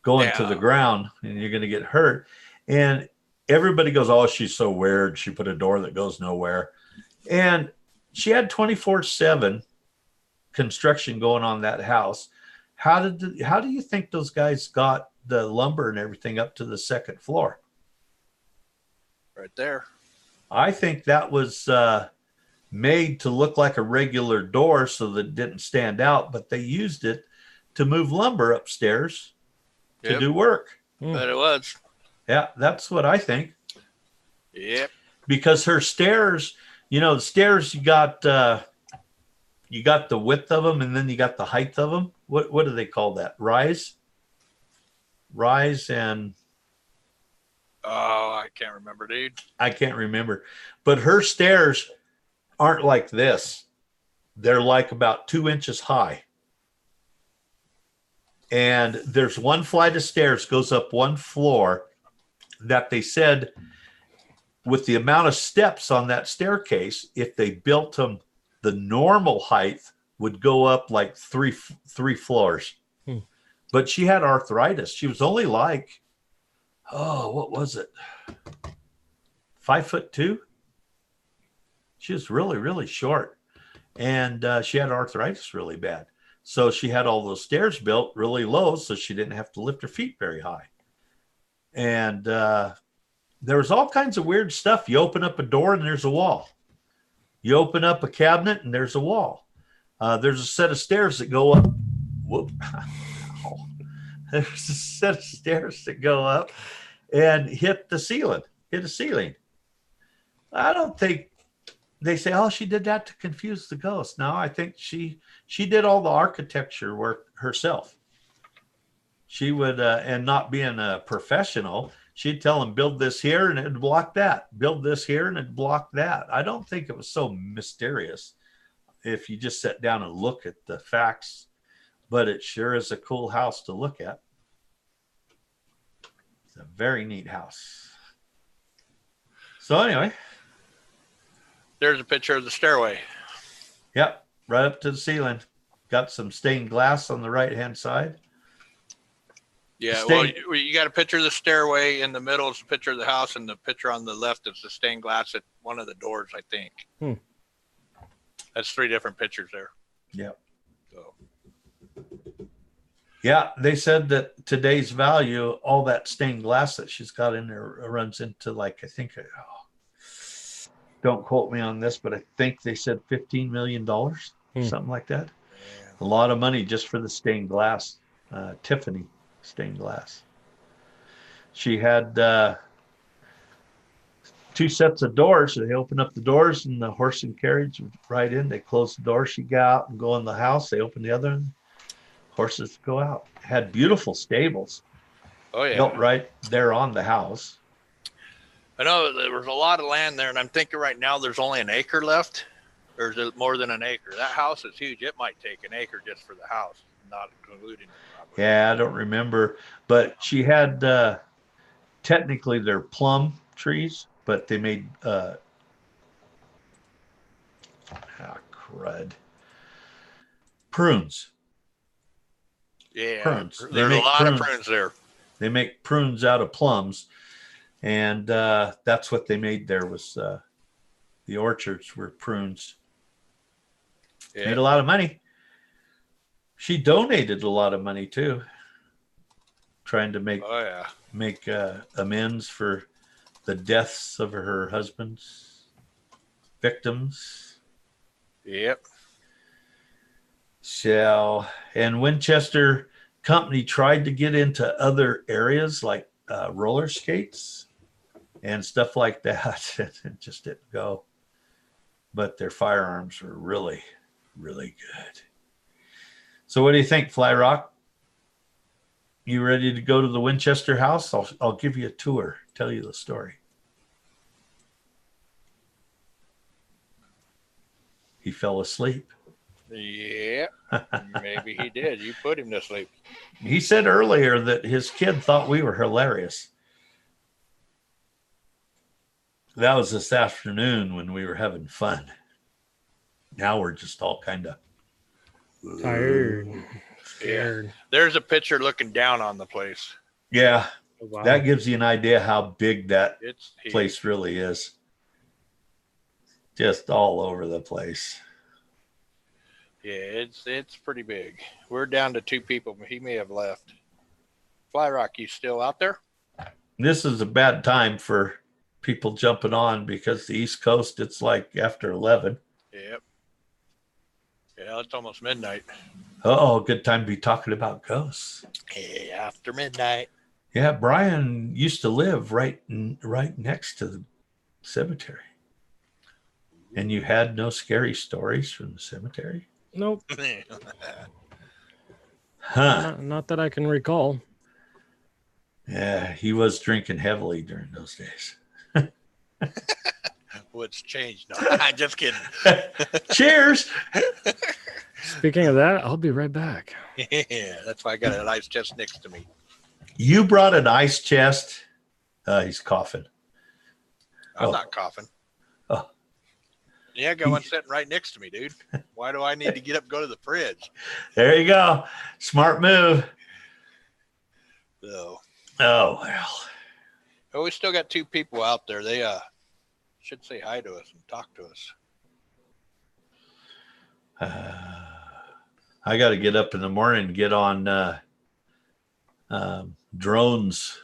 Speaker 1: to the ground and you're going to get hurt. And everybody goes, oh, she's so weird. She put a door that goes nowhere. And she had 24/7 construction going on that house. How do you think those guys got the lumber and everything up to the second floor?
Speaker 3: Right there.
Speaker 1: I think that was made to look like a regular door so that it didn't stand out, but they used it to move lumber upstairs to do work.
Speaker 3: But it was.
Speaker 1: Yeah, that's what I think.
Speaker 3: Yep. Because
Speaker 1: her stairs, the stairs, you got the width of them, and then you got the height of them. What do they call that? Rise and...
Speaker 3: Oh, I can't remember, dude.
Speaker 1: I can't remember. But her stairs aren't like this. They're like about 2 inches high. And there's one flight of stairs goes up one floor that they said with the amount of steps on that staircase, if they built them, the normal height would go up like three floors. But she had arthritis. She was only like, what was it? 5'2". She was really, really short. And she had arthritis really bad. So she had all those stairs built really low so she didn't have to lift her feet very high. And there was all kinds of weird stuff. You open up a door and there's a wall. You open up a cabinet and there's a wall. There's a set of stairs that go up. Whoop. There's a set of stairs that go up and hit a ceiling. I don't think they say, oh, she did that to confuse the ghost. No, I think she did all the architecture work herself. She would, and not being a professional, she'd tell them, build this here and it'd block that. Build this here and it'd block that. I don't think it was so mysterious if you just sat down and look at the facts, but it sure is a cool house to look at. It's a very neat house. So anyway.
Speaker 3: There's a picture of the stairway.
Speaker 1: Yep, right up to the ceiling. Got some stained glass on the right-hand side.
Speaker 3: Yeah, well, you got a picture of the stairway. In the middle is a picture of the house, and the picture on the left is the stained glass at one of the doors, I think. That's 3 different pictures there.
Speaker 1: Yep.
Speaker 3: So.
Speaker 1: Yeah, they said that today's value, all that stained glass that she's got in there runs into like, I think, don't quote me on this, but I think they said $15 million, something like that. Yeah. A lot of money just for the stained glass, Tiffany stained glass. She had 2 sets of doors. So they open up the doors and the horse and carriage would ride in. They close the door. She'd go out and go in the house. They open the other one. Horses go out. Had beautiful stables.
Speaker 3: Oh, yeah.
Speaker 1: Built right there on the house.
Speaker 3: I know there was a lot of land there, and I'm thinking right now there's only an acre left. Or is it more than an acre? That house is huge. It might take an acre just for the house, not including the property.
Speaker 1: Yeah, I don't remember. But she had, technically they're plum trees, but they made, prunes.
Speaker 3: Yeah,
Speaker 1: prunes.
Speaker 3: There's a lot of prunes there.
Speaker 1: They make prunes out of plums. And that's what they made there was the orchards were prunes. Yeah. Made a lot of money. She donated a lot of money too, trying to make amends for the deaths of her husband's victims.
Speaker 3: Yep.
Speaker 1: So, and Winchester Company tried to get into other areas like roller skates and stuff like that. It just didn't go. But their firearms were really, really good. So what do you think, Fly Rock? You ready to go to the Winchester house? I'll give you a tour, tell you the story. He fell asleep.
Speaker 3: Yeah, maybe he did. You put him to sleep.
Speaker 1: He said earlier that his kid thought we were hilarious. That was this afternoon when we were having fun. Now we're just all kind of
Speaker 2: tired, scared.
Speaker 3: Yeah. There's a picture looking down on the place.
Speaker 1: Yeah,
Speaker 2: oh, wow.
Speaker 1: That gives you an idea how big that place really is. Just all over the place.
Speaker 3: Yeah, it's pretty big. We're down to 2 people. He may have left. Fly Rock, you still out there?
Speaker 1: This is a bad time for people jumping on because the East Coast, it's like after 11.
Speaker 3: Yep. Yeah, it's almost midnight.
Speaker 1: Oh, good time to be talking about ghosts.
Speaker 3: Yeah, after midnight.
Speaker 1: Yeah, Brian used to live right next to the cemetery. And you had no scary stories from the cemetery?
Speaker 2: Nope.
Speaker 1: Huh.
Speaker 2: Not that I can recall.
Speaker 1: Yeah, he was drinking heavily during those days.
Speaker 3: What's changed? No, I'm just kidding.
Speaker 1: Cheers.
Speaker 2: Speaking of that, I'll be right back.
Speaker 3: Yeah, that's why I got an ice chest next to me.
Speaker 1: You brought an ice chest. He's coughing.
Speaker 3: I'm not coughing.
Speaker 1: Oh.
Speaker 3: Yeah, I got one sitting right next to me, dude. Why do I need to get up and go to the fridge?
Speaker 1: There you go. Smart move.
Speaker 3: So,
Speaker 1: Oh, well.
Speaker 3: but we still got 2 people out there. They should say hi to us and talk to us.
Speaker 1: I got to get up in the morning and get on drones.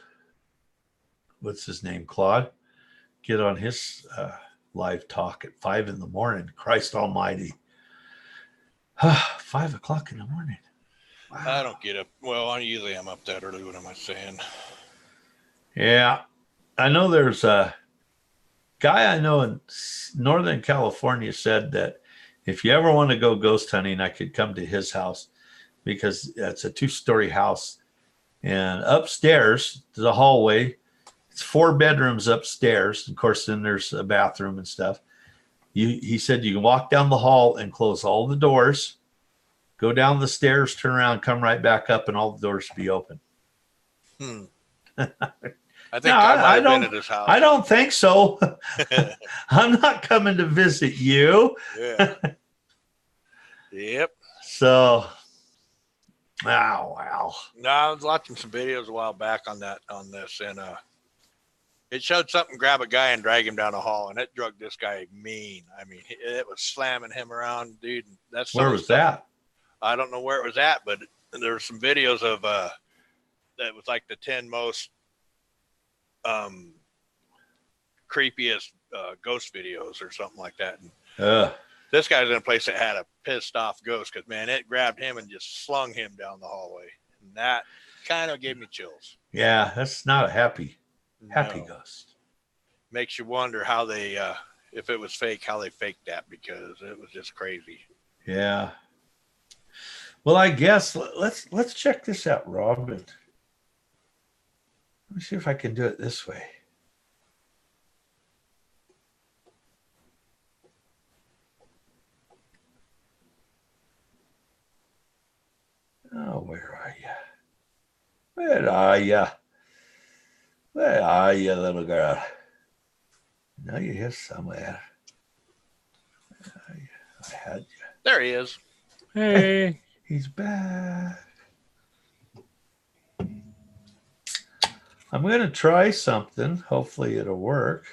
Speaker 1: What's his name? Claude. Get on his live talk at 5 in the morning. Christ almighty. 5 o'clock in the morning. Wow.
Speaker 3: I don't get up. Well, I usually am up that early. What am I saying?
Speaker 1: Yeah. I know there's a guy I know in Northern California said that if you ever want to go ghost hunting, I could come to his house because it's a 2-story house. And upstairs, there's a hallway. It's 4 bedrooms upstairs. Of course, then there's a bathroom and stuff. He said you can walk down the hall and close all the doors, go down the stairs, turn around, come right back up, and all the doors be open.
Speaker 3: I think I might have been at his house.
Speaker 1: I don't think so. I'm not coming to visit you.
Speaker 3: Yeah. Yep.
Speaker 1: So, wow.
Speaker 3: No, I was watching some videos a while back on this, and it showed something grab a guy and drag him down a hall, and it drug this guy mean. I mean, it was slamming him around, dude. That's
Speaker 1: where was that?
Speaker 3: I don't know where it was at, but there were some videos of that was like the 10 most creepiest ghost videos or something like that. And this guy's in a place that had a pissed off ghost because, man, it grabbed him and just slung him down the hallway. And that kind of gave me chills.
Speaker 1: Yeah, that's not a happy ghost.
Speaker 3: Makes you wonder how they, if it was fake, how they faked that, because it was just crazy.
Speaker 1: Yeah. Well, I guess let's check this out, Rob. Let me see if I can do it this way. Oh, where are you? Where are you? Where are you, little girl? Now you're here somewhere. I had you.
Speaker 3: There he is.
Speaker 2: Hey.
Speaker 1: He's back. I'm going to try something. Hopefully it'll work.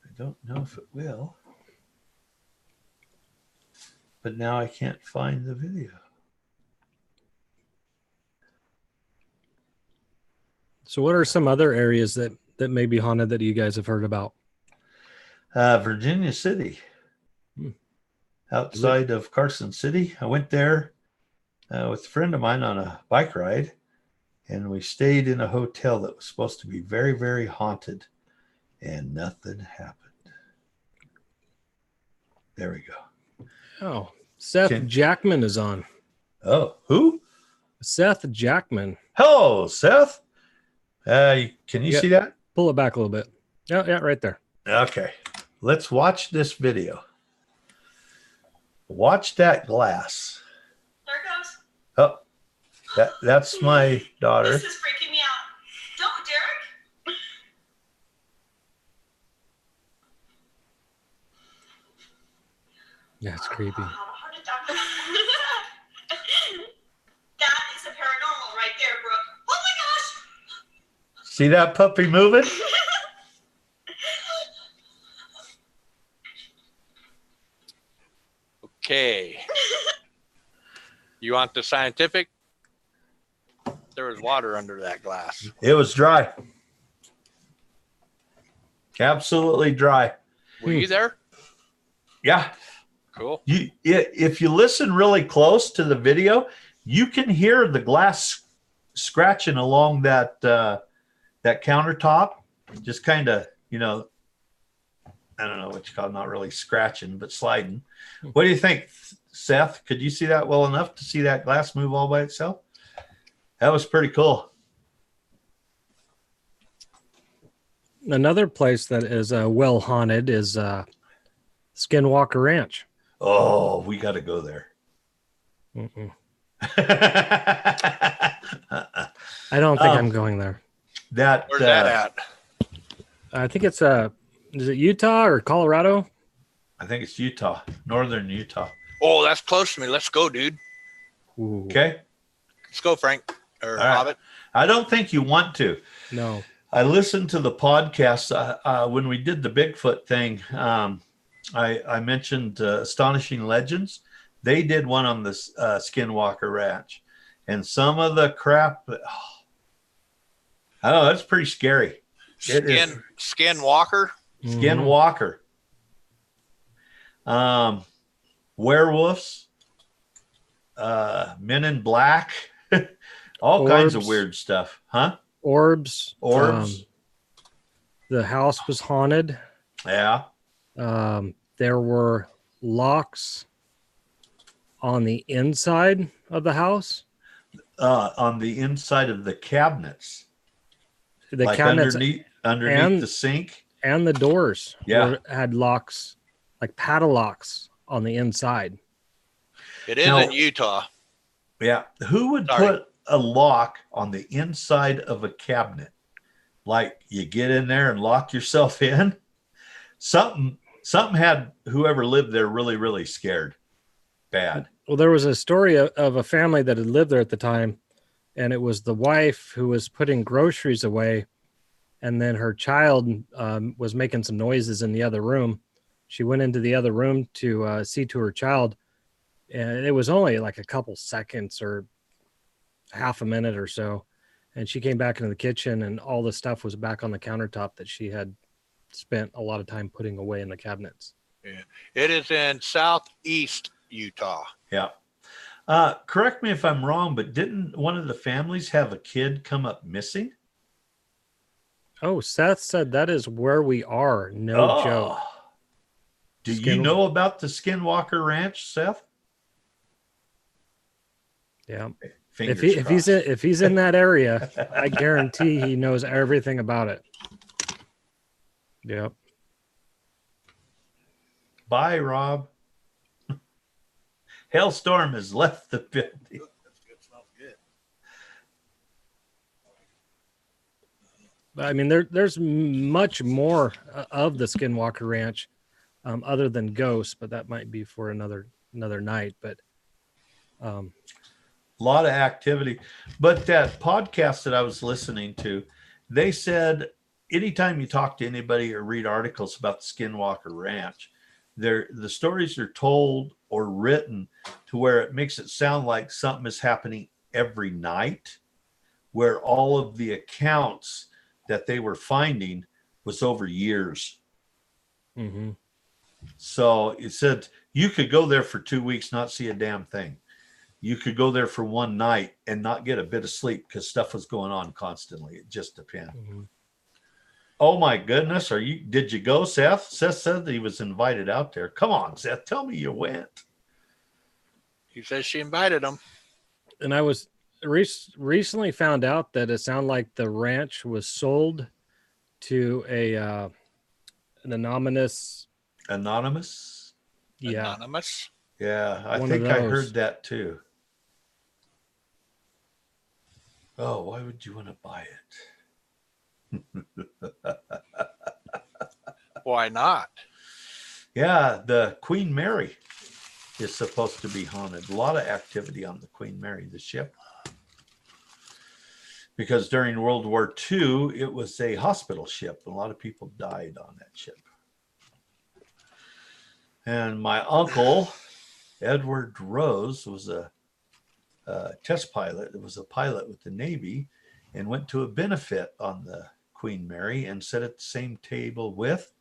Speaker 1: I don't know if it will. But now I can't find the video.
Speaker 2: So what are some other areas that may be haunted that you guys have heard about?
Speaker 1: Virginia City. Outside of Carson City. I went there with a friend of mine on a bike ride, and we stayed in a hotel that was supposed to be very, very haunted, and nothing happened. There we go.
Speaker 2: Oh, Seth Jackman is on.
Speaker 1: Oh, who?
Speaker 2: Seth Jackman.
Speaker 1: Hello, Seth. Can you see that?
Speaker 2: Pull it back a little bit. Yeah, right there.
Speaker 1: Okay. Let's watch this video. Watch that glass.
Speaker 5: There it goes.
Speaker 1: Oh, that's my daughter.
Speaker 5: This is freaking me out. Don't, Derek.
Speaker 2: Yeah, it's creepy.
Speaker 5: That is a paranormal right there, Brooke. Oh my gosh!
Speaker 1: See that puppy moving?
Speaker 3: Okay. You want the scientific? There was water under that glass.
Speaker 1: It was dry. Absolutely dry.
Speaker 3: Were you there?
Speaker 1: Yeah.
Speaker 3: Cool.
Speaker 1: If you listen really close to the video, you can hear the glass scratching along that countertop. Just kind of, I don't know what you call it, not really scratching, but sliding. What do you think, Seth? Could you see that well enough to see that glass move all by itself? That was pretty cool.
Speaker 2: Another place that is well haunted is Skinwalker Ranch.
Speaker 1: Oh, we got to go there.
Speaker 2: I don't think I'm going there.
Speaker 3: Where's that
Speaker 2: I think it's is it Utah or Colorado?
Speaker 1: I think it's Utah, northern Utah.
Speaker 3: Oh, that's close to me. Let's go, dude.
Speaker 2: Ooh,
Speaker 1: Okay.
Speaker 3: Let's go, Frank. Or
Speaker 1: All right.
Speaker 3: Hobbit.
Speaker 1: I don't think you want to.
Speaker 2: no.
Speaker 1: I listened to the podcast when we did the Bigfoot thing. I mentioned Astonishing Legends. They did one on the Skinwalker Ranch. And some of the crap, I don't know, that's pretty scary.
Speaker 3: Skinwalker.
Speaker 1: Skinwalker. Werewolves, Men in Black, all kinds of
Speaker 2: Orbs.
Speaker 1: weird stuff. Huh?
Speaker 2: Orbs.
Speaker 1: Orbs.
Speaker 2: The house was haunted.
Speaker 1: Yeah.
Speaker 2: There were locks on the inside of the house.
Speaker 1: On the inside of the cabinets.
Speaker 2: The
Speaker 1: like
Speaker 2: cabinets
Speaker 1: underneath
Speaker 2: and-
Speaker 1: the sink.
Speaker 2: and the doors
Speaker 1: Yeah.
Speaker 2: had locks, like padlocks on the inside.
Speaker 3: It is
Speaker 1: Now-
Speaker 3: in Utah.
Speaker 1: Yeah. Who would put a lock on the inside of a cabinet? Like you get in there and lock yourself in? Something had whoever lived there really, really scared. Bad.
Speaker 2: Well, there was a story of a family that had lived there at the time, and it was the wife who was putting groceries away, and then her child was making some noises in the other room. She went into the other room to see to her child, and it was only like a couple seconds or half a minute or so. And she came back into the kitchen, and all the stuff was back on the countertop that she had spent a lot of time putting away in the cabinets.
Speaker 3: Yeah. It is in southeast Utah.
Speaker 1: Yeah. Correct me if I'm wrong, but didn't one of the families have a kid come up missing?
Speaker 2: Oh, Seth said that is where we are. No joke.
Speaker 1: Do you know about the Skinwalker Ranch, Seth?
Speaker 2: Yeah.
Speaker 1: Fingers
Speaker 2: If he's in that area, I guarantee he knows everything about it. Yep.
Speaker 1: Bye, Rob. Hailstorm has left the building.
Speaker 2: I mean, there's much more of the Skinwalker Ranch, other than ghosts, but that might be for another night. But
Speaker 1: A lot of activity. But that podcast that I was listening to, they said anytime you talk to anybody or read articles about the Skinwalker Ranch, the stories are told or written to where it makes it sound like something is happening every night, where all of the accounts that they were finding was over years.
Speaker 2: mm-hmm.
Speaker 1: So it said you could go there for 2 weeks, not see a damn thing. You could go there for one night and not get a bit of sleep because stuff was going on constantly. It just depends.
Speaker 2: Mm-hmm.
Speaker 1: Oh my goodness. Did you go, Seth? Seth said that he was invited out there. Come on, Seth. Tell me you went.
Speaker 3: He says she invited him.
Speaker 2: And I was recently found out that it sounded like the ranch was sold to an anonymous. Yeah.
Speaker 3: Anonymous.
Speaker 1: Yeah, I
Speaker 2: One
Speaker 1: think
Speaker 2: of
Speaker 1: I
Speaker 2: those.
Speaker 1: heard that too. Oh, why would you want to buy it?
Speaker 3: Why not?
Speaker 1: Yeah, the Queen Mary is supposed to be haunted. A lot of activity on the Queen Mary, the ship. Because during World War II, it was a hospital ship. A lot of people died on that ship. And my uncle, Edward Rose, was a test pilot. It was a pilot with the Navy and went to a benefit on the Queen Mary and sat at the same table with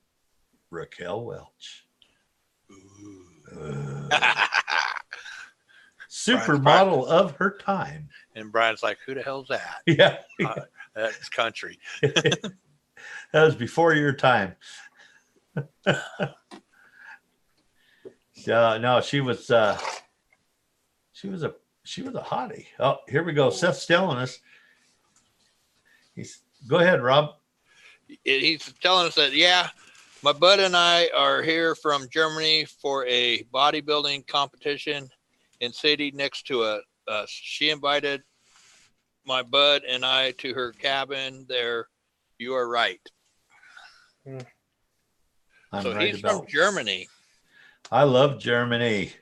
Speaker 1: Raquel Welch. Supermodel of her time.
Speaker 3: And Brian's like, who the hell's that?
Speaker 1: Yeah.
Speaker 3: That's country.
Speaker 1: That was before your time. No, she was a hottie. Oh, here we go. Seth's telling us. Go ahead, Rob.
Speaker 3: He's telling us that, yeah, my bud and I are here from Germany for a bodybuilding competition in city next to us. She invited my bud and I to her cabin there. You are right.
Speaker 1: I'm
Speaker 3: So
Speaker 1: right
Speaker 3: he's from
Speaker 1: about.
Speaker 3: Germany.
Speaker 1: I love Germany.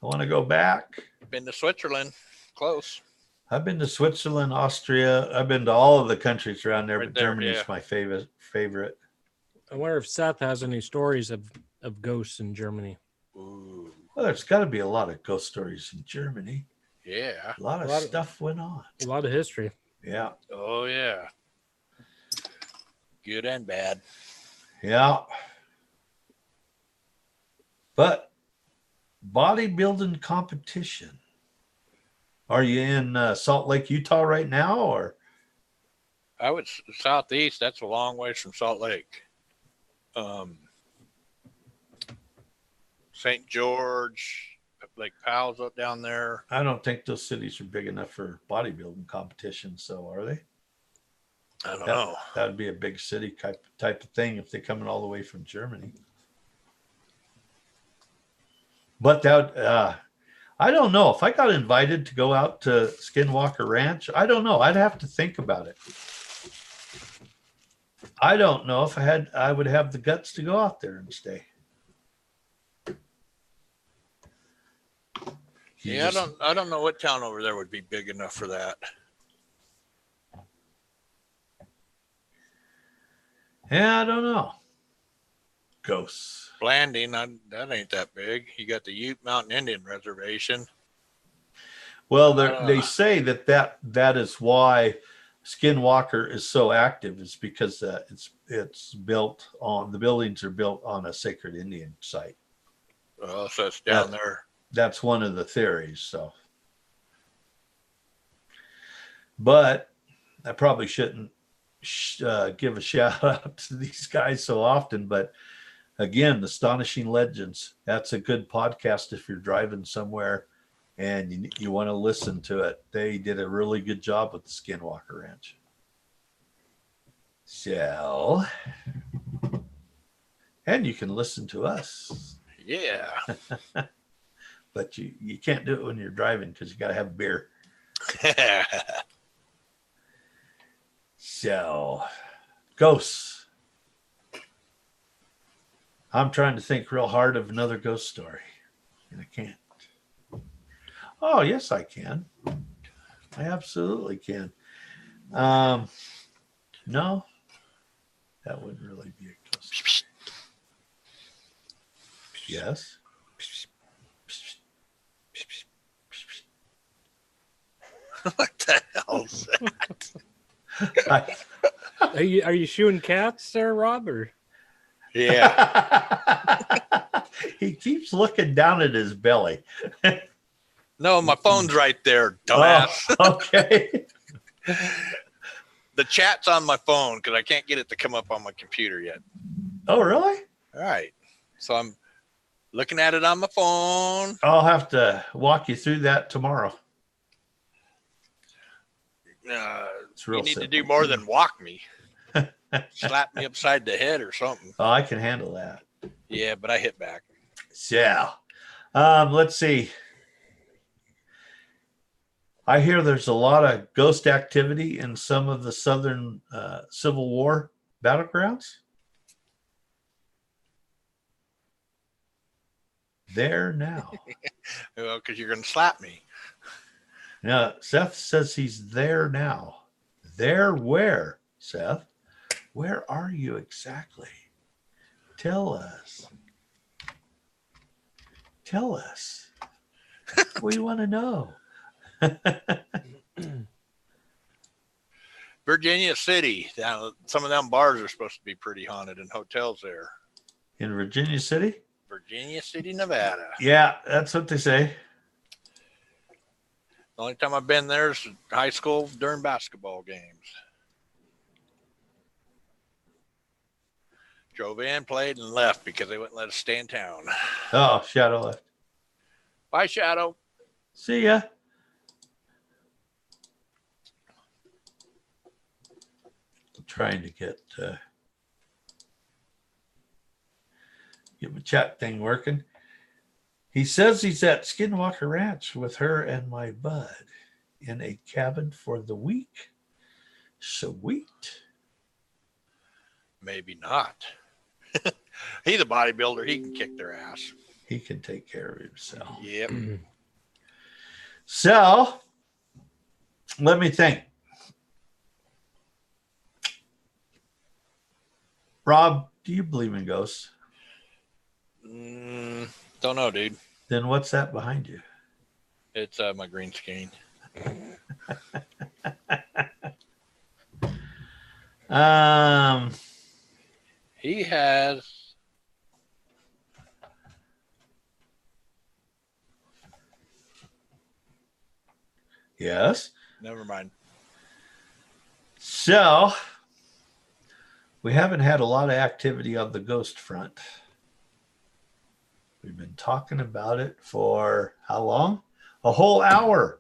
Speaker 1: I want to go back.
Speaker 3: Been to Switzerland. Close.
Speaker 1: I've been to Switzerland, Austria. I've been to all of the countries around there,
Speaker 3: Right
Speaker 1: but
Speaker 3: there,
Speaker 1: Germany's
Speaker 3: yeah.
Speaker 1: my favorite.
Speaker 2: I wonder if Seth has any stories of ghosts in Germany.
Speaker 3: Ooh.
Speaker 1: Well, there's got to be a lot of ghost stories in Germany.
Speaker 3: Yeah.
Speaker 1: A lot of stuff went on.
Speaker 2: A lot of history.
Speaker 1: Yeah.
Speaker 3: Oh, yeah. Good and bad.
Speaker 1: Yeah. But bodybuilding competition. Are you in Salt Lake, Utah right now, or?
Speaker 3: I would southeast. That's a long ways from Salt Lake. St. George, Lake Powell's up down there.
Speaker 1: I don't think those cities are big enough for bodybuilding competition. So are they?
Speaker 3: I don't know.
Speaker 1: That would be a big city type of thing if they're coming all the way from Germany. But that I don't know if I got invited to go out to Skinwalker Ranch. I don't know. I'd have to think about it. I don't know if I would have the guts to go out there and stay.
Speaker 3: I don't know what town over there would be big enough for that.
Speaker 1: Yeah, I don't know. Ghosts.
Speaker 3: Blanding, that ain't that big. You got the Ute Mountain Indian Reservation.
Speaker 1: Well, they say that is why Skinwalker is so active, is because it's built on, the buildings are built on a sacred Indian site.
Speaker 3: Oh, so it's down there.
Speaker 1: That's one of the theories. So, but I probably shouldn't give a shout out to these guys so often. But again, Astonishing Legends. That's a good podcast if you're driving somewhere and you want to listen to it. They did a really good job with the Skinwalker Ranch. So, and you can listen to us.
Speaker 3: Yeah.
Speaker 1: But you can't do it when you're driving because you got to have beer. So, ghosts. I'm trying to think real hard of another ghost story, and I can't. Oh, yes, I can. I absolutely can. No, that wouldn't really be a ghost story. Yes.
Speaker 3: What the hell's that?
Speaker 2: Are you shooing cats there, Rob? Or?
Speaker 3: Yeah.
Speaker 1: He keeps looking down at his belly.
Speaker 3: No, my phone's right there, dumbass.
Speaker 1: Oh, okay.
Speaker 3: The chat's on my phone because I can't get it to come up on my computer yet.
Speaker 1: Oh, really?
Speaker 3: All right. So I'm looking at it on my phone.
Speaker 1: I'll have to walk you through that tomorrow. It's real
Speaker 3: You need
Speaker 1: simple.
Speaker 3: to do more than walk me. Slap me upside the head or something.
Speaker 1: Oh, I can handle that.
Speaker 3: Yeah, but I hit back.
Speaker 1: Yeah. Let's see. I hear there's a lot of ghost activity in some of the Southern Civil War battlegrounds. There now.
Speaker 3: Well, because you're going to slap me.
Speaker 1: Now, Seth says he's there now. There where, Seth? Where are you exactly? Tell us. Tell us. We want to know.
Speaker 3: Virginia City. Some of them bars are supposed to be pretty haunted and hotels there.
Speaker 1: In Virginia City?
Speaker 3: Virginia City, Nevada.
Speaker 1: Yeah, that's what they say.
Speaker 3: The only time I've been there is high school during basketball games. Drove in, played, and left because they wouldn't let us stay in town.
Speaker 1: Oh, Shadow left.
Speaker 3: Bye, Shadow.
Speaker 1: See ya. I'm trying to get my chat thing working. He says he's at Skinwalker Ranch with her and my bud in a cabin for the week. Sweet.
Speaker 3: Maybe not. He's a bodybuilder. He can kick their ass.
Speaker 1: He can take care of himself.
Speaker 3: Yep.
Speaker 1: So, let me think. Rob, do you believe in ghosts?
Speaker 3: Don't know, dude.
Speaker 1: Then what's that behind you?
Speaker 3: It's my green screen. He has.
Speaker 1: Yes.
Speaker 3: Never mind.
Speaker 1: So, we haven't had a lot of activity on the ghost front. We've been talking about it for how long? A whole hour.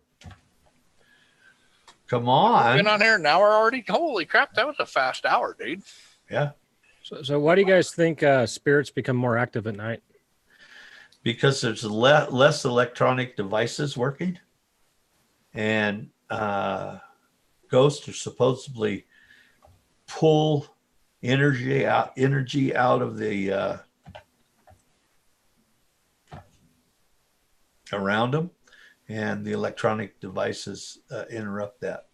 Speaker 1: Come on.
Speaker 3: We've been on here an hour already. Holy crap, that was a fast hour, dude.
Speaker 1: Yeah.
Speaker 2: So why do you guys think spirits become more active at night?
Speaker 1: Because there's less electronic devices working, and ghosts are supposedly pull energy out of the around them, and the electronic devices interrupt that.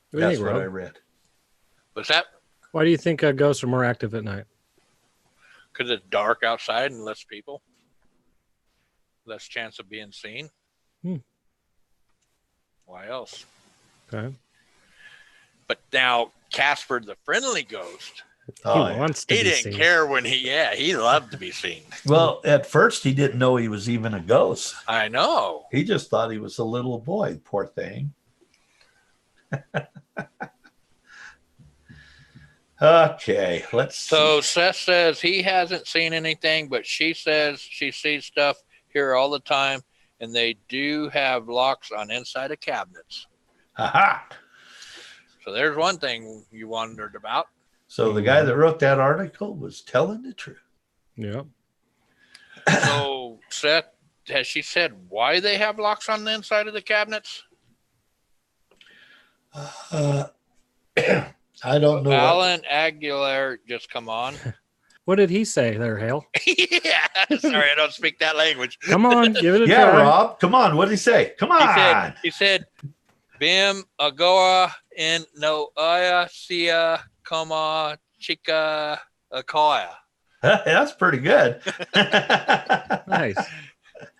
Speaker 2: What do you
Speaker 1: That's
Speaker 2: think,
Speaker 1: what
Speaker 2: Rob?
Speaker 1: I read.
Speaker 3: What's that?
Speaker 2: Why do you think ghosts are more active at night?
Speaker 3: Because it's dark outside and less people. Less chance of being seen. Why else?
Speaker 2: Okay.
Speaker 3: But now Casper the friendly ghost,
Speaker 1: Oh,
Speaker 2: He
Speaker 1: yeah.
Speaker 2: wants to
Speaker 3: he
Speaker 2: be
Speaker 3: didn't
Speaker 2: seen.
Speaker 3: care when he loved to be seen.
Speaker 1: Well, at first he didn't know he was even a ghost.
Speaker 3: I know.
Speaker 1: He just thought he was a little boy. Poor thing. Okay, let's
Speaker 3: So
Speaker 1: see.
Speaker 3: Seth says he hasn't seen anything, but she says she sees stuff here all the time, and they do have locks on inside of cabinets.
Speaker 1: Aha.
Speaker 3: So there's one thing you wondered about.
Speaker 1: So the guy that wrote that article was telling the truth.
Speaker 2: Yeah.
Speaker 3: So Seth, has she said why they have locks on the inside of the cabinets?
Speaker 1: I don't know.
Speaker 3: Alan Aguilar just come on.
Speaker 2: What did he say there, Hale?
Speaker 3: Yeah, sorry, I don't speak that language.
Speaker 2: Come on, give it a
Speaker 1: Yeah,
Speaker 2: try.
Speaker 1: Rob, come on. What did he say? Come on.
Speaker 3: He said, Bim Agoa in no aya sia kama chica akoya.
Speaker 1: That's pretty good.
Speaker 2: Nice.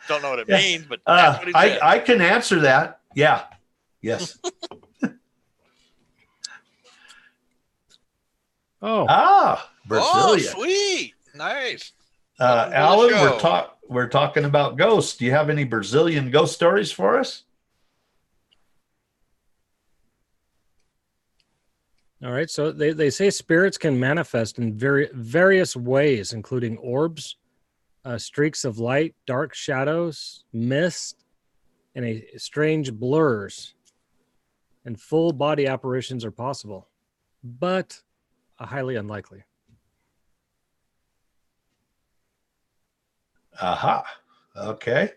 Speaker 3: Don't know what it
Speaker 1: Yeah.
Speaker 3: means, but that's what he said.
Speaker 1: I can answer that. Yeah. Yes.
Speaker 2: Oh,
Speaker 1: Ah,
Speaker 3: Oh,
Speaker 1: Brazilian.
Speaker 3: sweet. Nice. Welcome to the
Speaker 1: Alan,
Speaker 3: show.
Speaker 1: we're talking about ghosts. Do you have any Brazilian ghost stories for us?
Speaker 2: all right. So they say spirits can manifest in various ways, including orbs, streaks of light, dark shadows, mist, and a strange blurs. And full body apparitions are possible, but highly unlikely.
Speaker 1: Aha. Okay.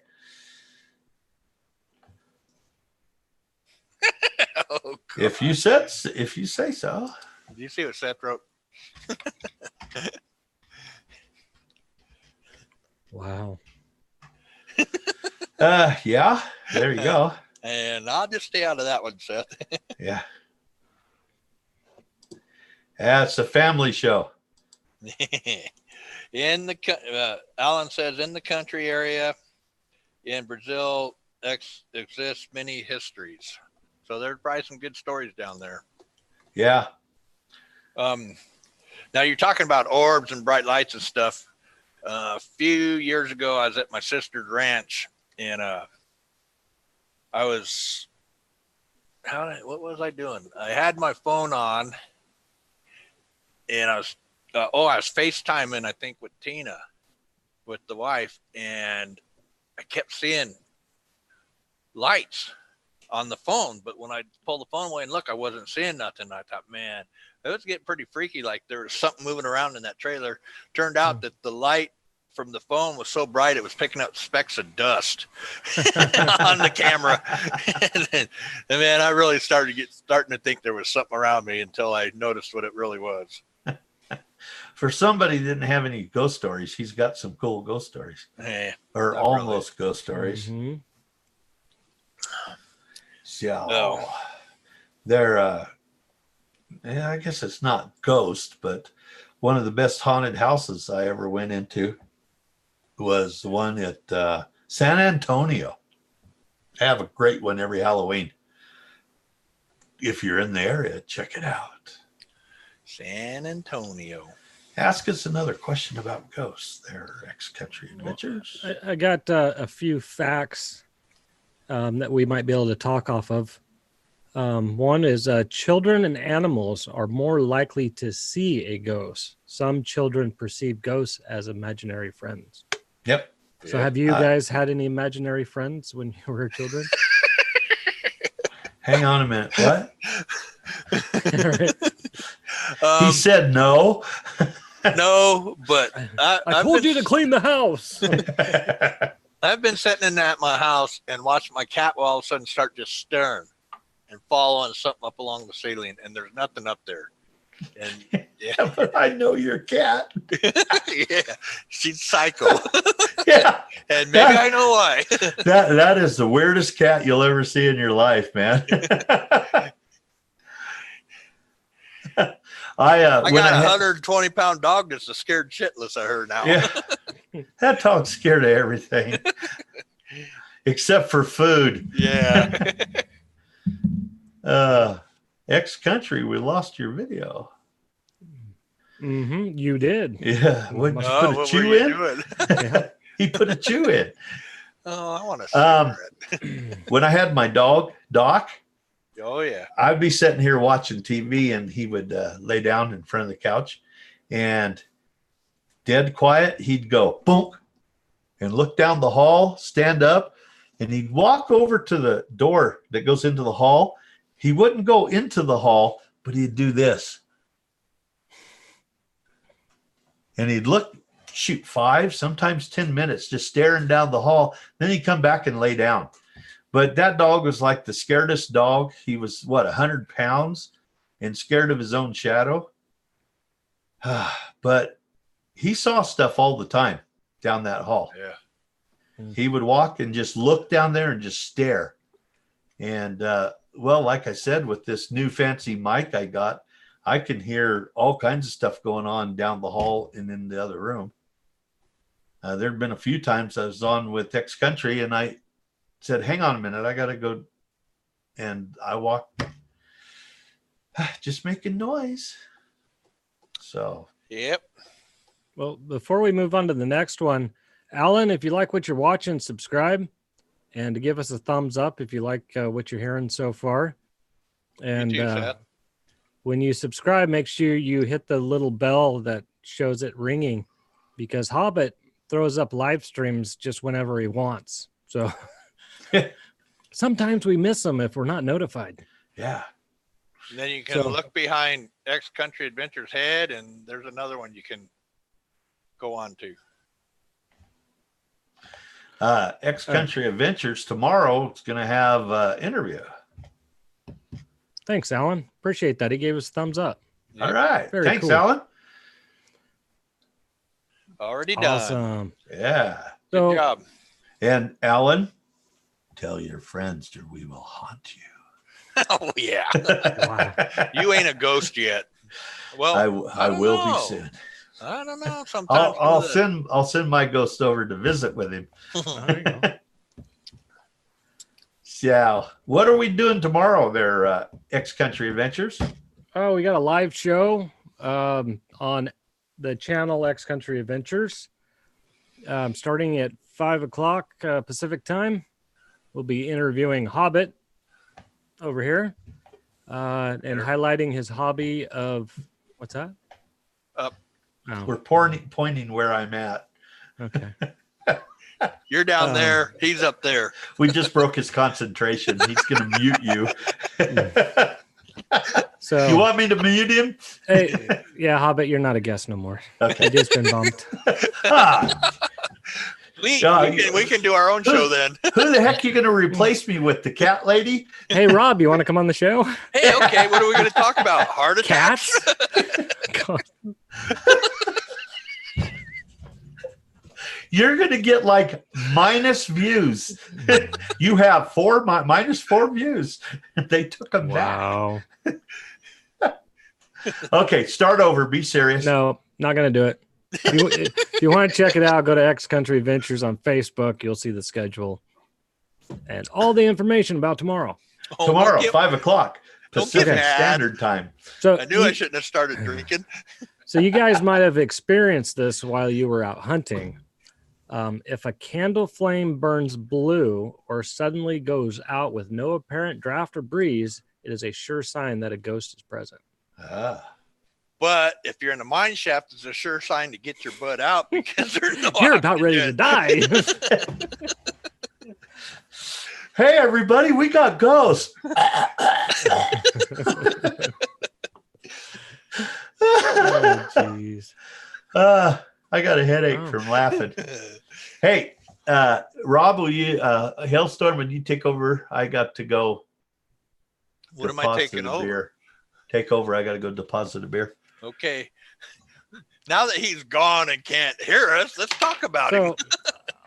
Speaker 3: Oh, God.
Speaker 1: If you say so.
Speaker 3: Do you see what Seth wrote?
Speaker 2: Wow.
Speaker 1: Yeah. There you go.
Speaker 3: And I'll just stay out of that one, Seth.
Speaker 1: Yeah. Yeah, it's a family show.
Speaker 3: Alan says in the country area in Brazil exists many histories. So there's probably some good stories down there.
Speaker 1: Yeah.
Speaker 3: Now you're talking about orbs and bright lights and stuff. A few years ago, I was at my sister's ranch, and I was what was I doing? I had my phone on, and I was FaceTiming, I think, with Tina, with the wife, and I kept seeing lights on the phone, but when I pulled the phone away and look, I wasn't seeing nothing. I thought, man, it was getting pretty freaky. Like there was something moving around in that trailer. Turned out that the light from the phone was so bright it was picking up specks of dust on the camera. and man, I really starting to think there was something around me until I noticed what it really was.
Speaker 1: For somebody who didn't have any ghost stories, he's got some cool ghost stories. Or almost ghost stories.
Speaker 2: Mm-hmm.
Speaker 1: So they're I guess it's not ghost, but one of the best haunted houses I ever went into was the one at San Antonio. I have a great one every Halloween. If you're in the area, check it out.
Speaker 3: San Antonio.
Speaker 1: Ask us another question about ghosts. Their X-Country Adventures.
Speaker 2: I got a few facts that we might be able to talk off of. One is children and animals are more likely to see a ghost. Some children perceive ghosts as imaginary friends.
Speaker 1: Yep.
Speaker 2: So have you guys had any imaginary friends when you were children?
Speaker 1: Hang on a minute. What?
Speaker 2: Right.
Speaker 1: He said no.
Speaker 3: No, but
Speaker 2: I told you to clean the house.
Speaker 3: I've been sitting in at my house and watching my cat all of a sudden start just staring and following something up along the ceiling, and there's nothing up there. And
Speaker 1: Yeah, but I know your cat.
Speaker 3: yeah, she's psycho.
Speaker 1: Yeah.
Speaker 3: And maybe I know why.
Speaker 1: That is the weirdest cat you'll ever see in your life, man. I got
Speaker 3: a 120-pound dog that's a scared shitless of her now.
Speaker 1: Yeah. That dog's scared of everything except for food.
Speaker 3: Yeah.
Speaker 1: X-Country, we lost your video.
Speaker 2: Mm-hmm. You did.
Speaker 1: Yeah. What, did you put a chew in?
Speaker 2: Yeah.
Speaker 1: He put a chew in.
Speaker 3: Oh, I want to cigarette.
Speaker 1: When I had my dog, Doc,
Speaker 3: Oh, yeah.
Speaker 1: I'd be sitting here watching TV, and he would lay down in front of the couch, and dead quiet, he'd go boom and look down the hall, stand up, and he'd walk over to the door that goes into the hall. He wouldn't go into the hall, but he'd do this. And he'd look, shoot, 5, sometimes 10 minutes, just staring down the hall. Then he'd come back and lay down. But that dog was like the scaredest dog. He was, 100 pounds and scared of his own shadow. But he saw stuff all the time down that hall.
Speaker 3: Yeah.
Speaker 1: He would walk and just look down there and just stare. And, well, like I said, with this new fancy mic I got, I can hear all kinds of stuff going on down the hall and in the other room. There'd been a few times I was on with X-Country, and I said, hang on a minute, I got to go. And I walked, just making noise. So.
Speaker 3: Yep.
Speaker 2: Well, before we move on to the next one, Alan, if you like what you're watching, subscribe and give us a thumbs up if you like what you're hearing so far. And when you subscribe, make sure you hit the little bell that shows it ringing, because Hobbit throws up live streams just whenever he wants. So sometimes we miss them if we're not notified.
Speaker 1: Yeah.
Speaker 3: And then you can look behind X-Country Adventures head, and there's another one you can go on to.
Speaker 1: X-Country Adventures tomorrow is going to have an interview.
Speaker 2: Thanks, Alan. Appreciate that. He gave us a thumbs up.
Speaker 1: All right.
Speaker 2: Very
Speaker 1: Thanks,
Speaker 2: cool.
Speaker 1: Alan.
Speaker 3: Already done.
Speaker 2: Awesome.
Speaker 1: Yeah.
Speaker 2: So,
Speaker 3: Good job.
Speaker 1: And Alan, tell your friends or we will haunt you.
Speaker 3: Oh, yeah.
Speaker 2: wow.
Speaker 3: You ain't a ghost yet. Well,
Speaker 1: I will be soon.
Speaker 3: I don't know. Sometimes
Speaker 1: I'll send my ghost over to visit with him.
Speaker 2: There you go.
Speaker 1: Yeah. What are we doing tomorrow there, X-Country Adventures?
Speaker 2: Oh, we got a live show on the channel X-Country Adventures starting at 5 o'clock Pacific time. We'll be interviewing Hobbit over here and highlighting his hobby of what's that?
Speaker 3: Up.
Speaker 2: Oh,
Speaker 1: We're pointing where I'm at.
Speaker 2: okay.
Speaker 3: You're down there. He's up there.
Speaker 1: We just broke his concentration. He's going to mute you.
Speaker 2: So
Speaker 1: You want me to mute him?
Speaker 2: hey, yeah, Hobbit, you're not a guest no more.
Speaker 1: Okay.
Speaker 2: You just been bumped.
Speaker 1: Ah,
Speaker 3: We
Speaker 1: Yeah,
Speaker 3: we can do our own show then.
Speaker 1: Who the heck are you going to replace me with? The cat lady?
Speaker 2: Hey, Rob, you want to come on the show?
Speaker 3: Hey, okay, what are we going to talk about? Heart attacks?
Speaker 2: Cats? God.
Speaker 1: You're going to get like minus views. You have minus 4 views. They took them
Speaker 2: Wow.
Speaker 1: back. Okay, start over. Be serious.
Speaker 2: No, not going to do it. If you want to check it out, go to X Country Adventures on Facebook. You'll see the schedule and all the information about tomorrow.
Speaker 3: Oh,
Speaker 1: Tomorrow,
Speaker 3: don't get-
Speaker 1: 5 o'clock
Speaker 3: don't
Speaker 1: Pacific
Speaker 3: get mad.
Speaker 1: Standard Time.
Speaker 2: So
Speaker 3: I knew I shouldn't have started drinking.
Speaker 2: So you guys might have experienced this while you were out hunting. If a candle flame burns blue or suddenly goes out with no apparent draft or breeze, it is a sure sign that a ghost is present.
Speaker 3: But if you're in a mine shaft, it's a sure sign to get your butt out because there's no
Speaker 2: You're about ready to die.
Speaker 1: Hey, everybody, we got ghosts.
Speaker 2: Oh, jeez.
Speaker 1: I got a headache
Speaker 2: Oh.
Speaker 1: from laughing. Hey, Rob, will you, Hailstorm, when you take over, I got to go.
Speaker 3: What am I
Speaker 1: deposit
Speaker 3: taking
Speaker 1: a
Speaker 3: over?
Speaker 1: beer. Take over. I got to go deposit a beer.
Speaker 3: Okay. Now that he's gone and can't hear us, let's talk about him.
Speaker 2: So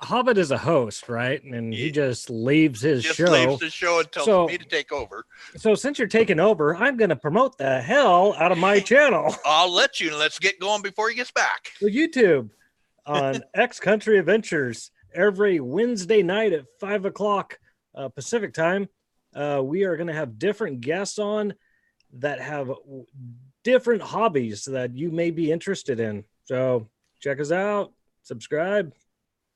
Speaker 2: Hobbit is a host, right? And he
Speaker 3: Yeah.
Speaker 2: just leaves his
Speaker 3: Just
Speaker 2: show.
Speaker 3: leaves the show and tells
Speaker 2: So-
Speaker 3: me to take over.
Speaker 2: So since you're taking over, I'm going to promote the hell out of my channel.
Speaker 3: I'll let you. Let's get going before he gets back.
Speaker 2: So YouTube on X Country Adventures every Wednesday night at 5 o'clock Pacific time. We are going to have different guests on that have different hobbies that you may be interested in. So check us out, subscribe,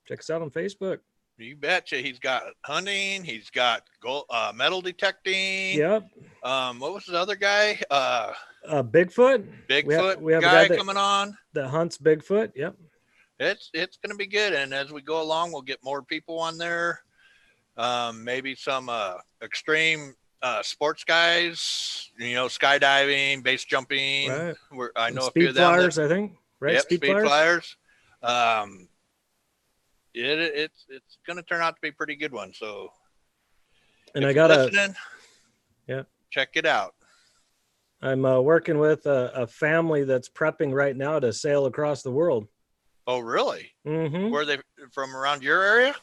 Speaker 2: check us out on Facebook.
Speaker 3: You betcha. He's got hunting. He's got gold, metal detecting.
Speaker 2: Yep.
Speaker 3: What was the other guy?
Speaker 2: Bigfoot.
Speaker 3: Bigfoot
Speaker 2: we have a
Speaker 3: guy
Speaker 2: guy
Speaker 3: coming on.
Speaker 2: that hunts Bigfoot. Yep.
Speaker 3: It's going to be good. And as we go along, we'll get more people on there. Maybe some extreme sports guys, skydiving, base jumping.
Speaker 2: Right.
Speaker 3: I know a few
Speaker 2: Speed
Speaker 3: of them.
Speaker 2: flyers, I think. Right.
Speaker 3: Yep,
Speaker 2: Speed
Speaker 3: speed
Speaker 2: flyers.
Speaker 3: flyers. It's going to turn out to be a pretty good one. So,
Speaker 2: And
Speaker 3: if
Speaker 2: I
Speaker 3: you're
Speaker 2: got
Speaker 3: listening, check it out.
Speaker 2: I'm working with a family that's prepping right now to sail across the world.
Speaker 3: Oh, really?
Speaker 2: Mm-hmm.
Speaker 3: Where are they from? Around your area?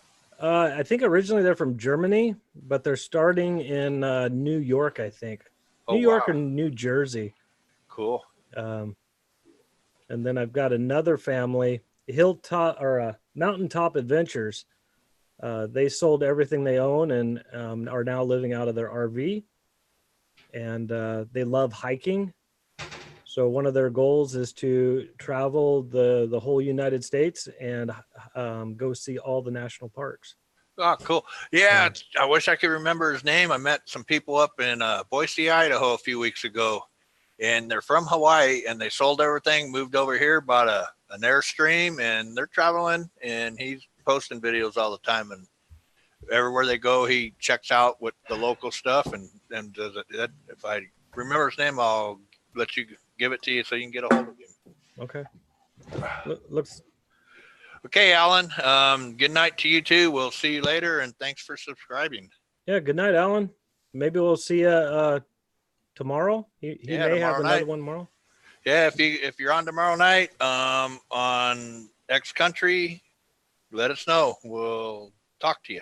Speaker 2: I think originally they're from Germany, but they're starting in New York, I think.
Speaker 3: Oh,
Speaker 2: New York
Speaker 3: wow.
Speaker 2: or New Jersey.
Speaker 3: Cool.
Speaker 2: And then I've got another family, Mountaintop Adventures. They sold everything they own and are now living out of their RV. And they love hiking. So one of their goals is to travel the whole United States and go see all the national parks.
Speaker 3: Oh, cool. Yeah, I wish I could remember his name. I met some people up in Boise, Idaho a few weeks ago, and they're from Hawaii, and they sold everything, moved over here, bought an Airstream, and they're traveling, and he's posting videos all the time. And everywhere they go, he checks out with the local stuff, and does it. If I remember his name, I'll let you give it to you so you can get a hold of him.
Speaker 2: Okay. Looks.
Speaker 3: Okay, Alan. Good night to you too. We'll see you later, and thanks for subscribing.
Speaker 2: Yeah. Good night, Alan. Maybe we'll see you tomorrow. He
Speaker 3: Yeah,
Speaker 2: may have
Speaker 3: tomorrow
Speaker 2: another
Speaker 3: night.
Speaker 2: one tomorrow.
Speaker 3: Yeah, if you're on tomorrow night, on X Country, let us know. We'll talk to you.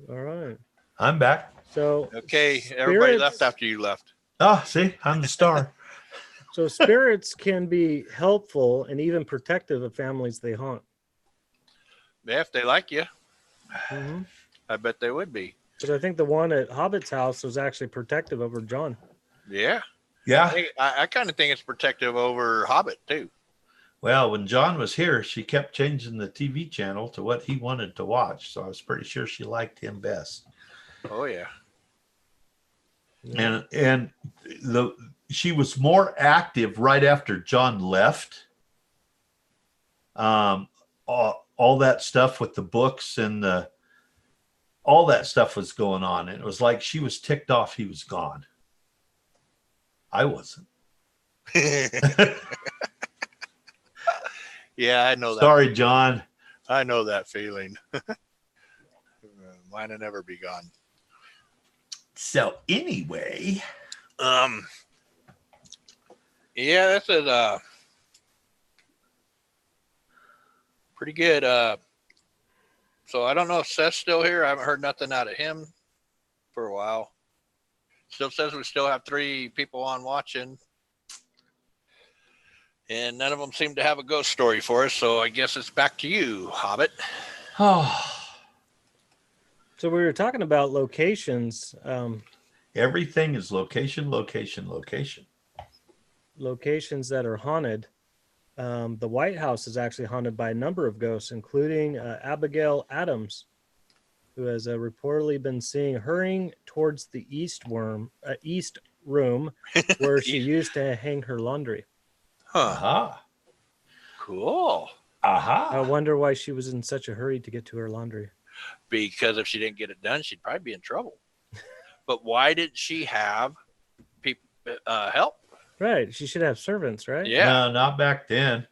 Speaker 2: All right.
Speaker 1: I'm back.
Speaker 2: So
Speaker 3: Okay, everybody
Speaker 2: spirits-
Speaker 3: left after you left.
Speaker 1: Oh, see, I'm the star.
Speaker 2: So spirits can be helpful and even protective of families they haunt.
Speaker 3: Yeah, if they like you,
Speaker 2: Mm-hmm.
Speaker 3: I bet they would be.
Speaker 2: Because I think the one at Hobbit's house was actually protective over John.
Speaker 3: Yeah,
Speaker 1: Yeah.
Speaker 3: I kind of think it's protective over Hobbit too.
Speaker 1: Well, when John was here, she kept changing the TV channel to what he wanted to watch. So I was pretty sure she liked him best.
Speaker 3: Oh yeah.
Speaker 1: And she was more active right after John left. All that stuff with the books and all that stuff was going on. And it was like she was ticked off he was gone. I wasn't.
Speaker 3: Yeah, I know that.
Speaker 1: Sorry, John.
Speaker 3: I know that feeling. Mine will never be gone.
Speaker 1: So anyway,
Speaker 3: Yeah, that's a pretty good. So I don't know if Seth's still here. I haven't heard nothing out of him for a while. Still says we still have 3 people on watching, and none of them seem to have a ghost story for us. So I guess it's back to you, Hobbit.
Speaker 2: So we were talking about locations.
Speaker 1: Everything is location, location, location.
Speaker 2: Locations that are haunted. The White House is actually haunted by a number of ghosts, including Abigail Adams, who has reportedly been seen hurrying towards the east room where she used to hang her laundry.
Speaker 3: Huh.
Speaker 1: Aha.
Speaker 3: Cool.
Speaker 1: Aha.
Speaker 2: I wonder why she was in such a hurry to get to her laundry.
Speaker 3: Because if she didn't get it done, she'd probably be in trouble. But why did she have people help?
Speaker 2: Right. She should have servants, right?
Speaker 3: Yeah.
Speaker 1: No, not back then.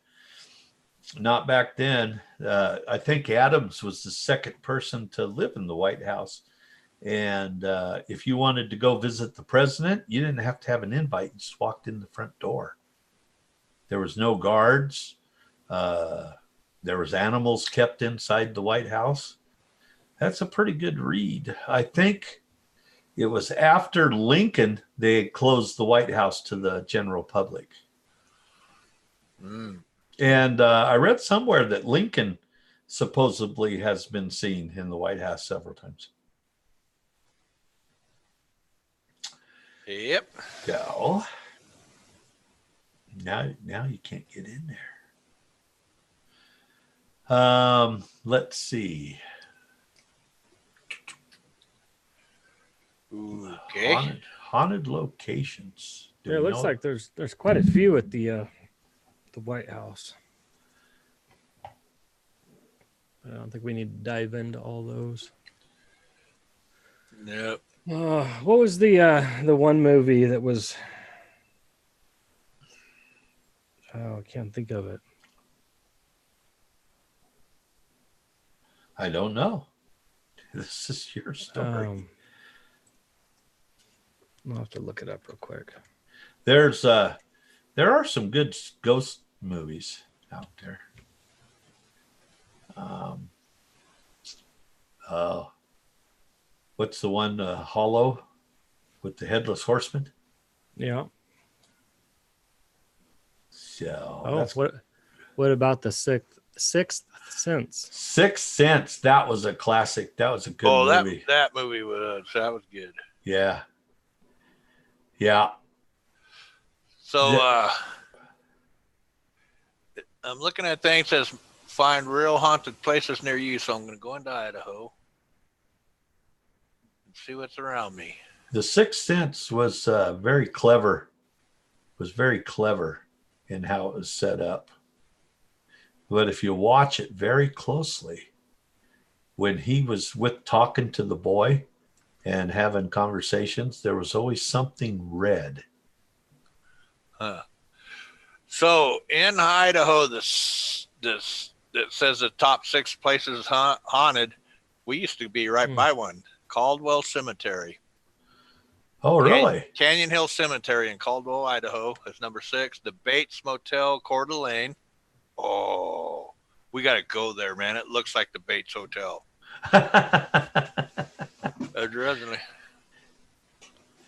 Speaker 1: Not back then. I think Adams was the second person to live in the White House. And if you wanted to go visit the president, you didn't have to have an invite. You just walked in the front door. There was no guards. There was animals kept inside the White House. That's a pretty good read. I think it was after Lincoln they closed the White House to the general public. And I read somewhere that Lincoln supposedly has been seen in the White House several times.
Speaker 3: Yep.
Speaker 1: Go. Now you can't get in there. Let's see.
Speaker 3: Okay.
Speaker 1: Haunted locations.
Speaker 2: Yeah, it looks like there's quite a few at the White House. I don't think we need to dive into all those.
Speaker 3: Nope.
Speaker 2: What was the one movie that was? Oh, I can't think of it.
Speaker 1: I don't know. This is your story.
Speaker 2: I'll have to look it up real quick.
Speaker 1: There are some good ghost movies out there. What's the one, Hollow, with the Headless Horseman?
Speaker 2: Yeah.
Speaker 1: So
Speaker 2: what about the Sixth Sense?
Speaker 1: Sixth Sense, that was a classic. That was a good movie.
Speaker 3: That movie was good.
Speaker 1: Yeah. Yeah.
Speaker 3: So I'm looking at things that says find real haunted places near you. So I'm going to go into Idaho and see what's around me.
Speaker 1: The Sixth Sense was very clever. Was very clever in how it was set up. But if you watch it very closely, when he was talking to the boy and having conversations, there was always something red.
Speaker 3: So in Idaho, this that says the top 6 places haunted. We used to be right by one, Caldwell Cemetery.
Speaker 1: Oh, really?
Speaker 3: Canyon Hill Cemetery in Caldwell, Idaho is number 6. The Bates Motel, Coeur d'Alene. Oh, we got to go there, man. It looks like the Bates Hotel.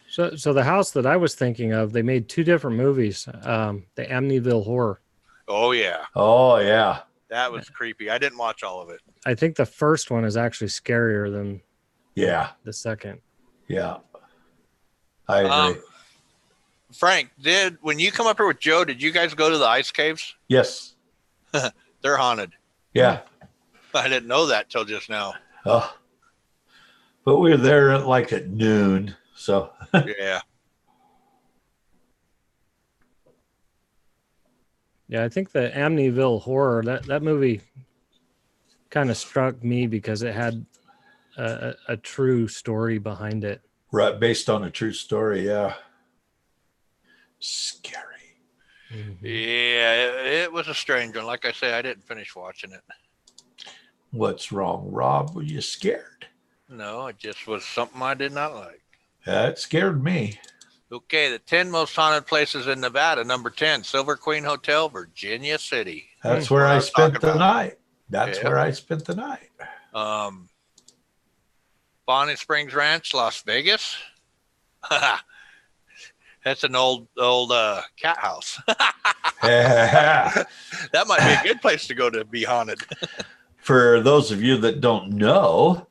Speaker 2: So the house that I was thinking of, they made 2 different movies. The Amityville Horror.
Speaker 3: Oh, yeah.
Speaker 1: Oh, yeah.
Speaker 3: That was creepy. I didn't watch all of it.
Speaker 2: I think the first one is actually scarier than the second.
Speaker 1: Yeah. I agree.
Speaker 3: Frank, when you come up here with Joe, did you guys go to the ice caves?
Speaker 1: Yes.
Speaker 3: They're haunted.
Speaker 1: Yeah.
Speaker 3: I didn't know that till just now.
Speaker 1: Oh. But we were there at noon, so.
Speaker 3: Yeah.
Speaker 2: Yeah, I think the Amityville Horror, that movie kind of struck me because it had a true story behind it.
Speaker 1: Right, based on a true story, yeah. Scary.
Speaker 3: Mm-hmm. Yeah, it was a strange one. Like I say, I didn't finish watching it.
Speaker 1: What's wrong, Rob? Were you scared?
Speaker 3: No, it just was something I did not like.
Speaker 1: It scared me.
Speaker 3: Okay, the 10 most haunted places in Nevada. Number 10, Silver Queen Hotel, Virginia City.
Speaker 1: That's where
Speaker 3: what
Speaker 1: I
Speaker 3: was
Speaker 1: spent
Speaker 3: talking
Speaker 1: the
Speaker 3: about.
Speaker 1: night. That's
Speaker 3: Yeah.
Speaker 1: where I spent the night.
Speaker 3: Bonnie Springs Ranch, Las Vegas. That's an old cat house. That might be a good place to go to be haunted.
Speaker 1: For those of you that don't know,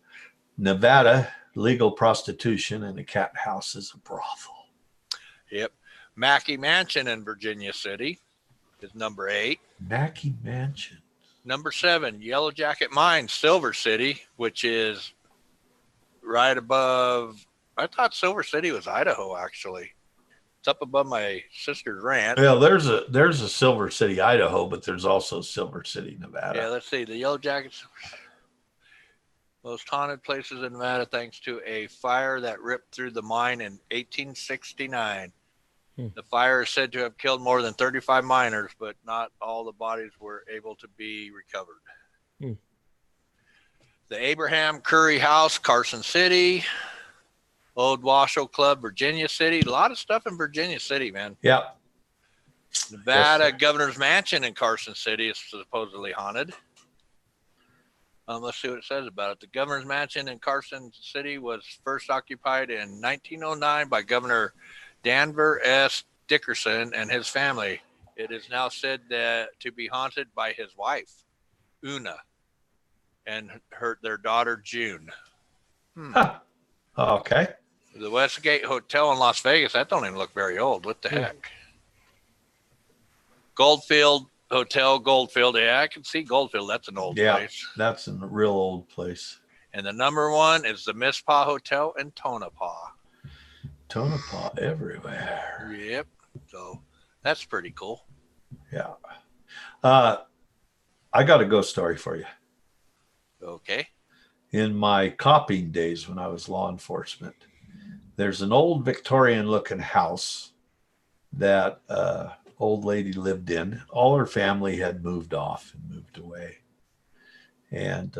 Speaker 1: Nevada, legal prostitution and a cat house is a brothel.
Speaker 3: Yep. Mackey Mansion in Virginia City is number 8.
Speaker 1: Mackey Mansion.
Speaker 3: Number 7, Yellow Jacket Mine, Silver City, which is right above. I thought Silver City was Idaho, actually. It's up above my sister's ranch.
Speaker 1: Well, there's a Silver City, Idaho, but there's also Silver City, Nevada.
Speaker 3: Yeah, let's see. The Yellow Jackets, most haunted places in Nevada, thanks to a fire that ripped through the mine in 1869. The fire is said to have killed more than 35 miners, but not all the bodies were able to be recovered. The Abraham Curry House, Carson City. Old Washoe Club, Virginia City. A lot of stuff in Virginia City, man.
Speaker 1: Yeah.
Speaker 3: Nevada
Speaker 1: Yes,
Speaker 3: Governor's Mansion in Carson City is supposedly haunted. Let's see what it says about it. The Governor's Mansion in Carson City was first occupied in 1909 by Governor Danver S. Dickerson and his family. It is now said that to be haunted by his wife, Una, and their daughter, June.
Speaker 1: Huh. Okay.
Speaker 3: The Westgate Hotel in Las Vegas, that don't even look very old. What the heck? Goldfield Hotel, Goldfield. Yeah, I can see Goldfield. That's an old place.
Speaker 1: That's a real old place.
Speaker 3: And the number 1 is the Misspaw Hotel in Tonopah.
Speaker 1: Tonopah everywhere.
Speaker 3: Yep. So that's pretty cool.
Speaker 1: Yeah. I got a ghost story for you.
Speaker 3: Okay.
Speaker 1: In my copying days when I was law enforcement, there's an old Victorian looking house that old lady lived in. All her family had moved off and moved away. And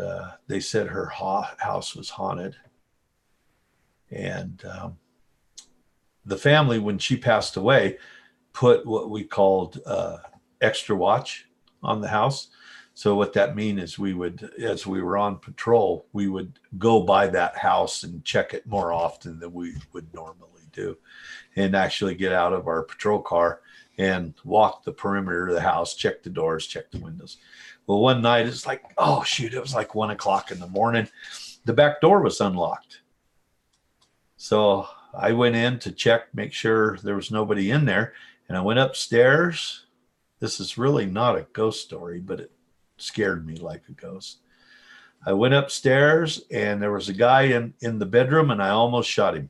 Speaker 1: they said her house was haunted. And the family, when she passed away, put what we called extra watch on the house. So what that means is we would, as we were on patrol, we would go by that house and check it more often than we would normally do, and actually get out of our patrol car and walk the perimeter of the house, check the doors, check the windows. Well, one night it's like, oh shoot, it was like 1 o'clock in the morning. The back door was unlocked. So I went in to check, make sure there was nobody in there. And I went upstairs. This is really not a ghost story, but it scared me like a ghost. I went upstairs and there was a guy in the bedroom and I almost shot him.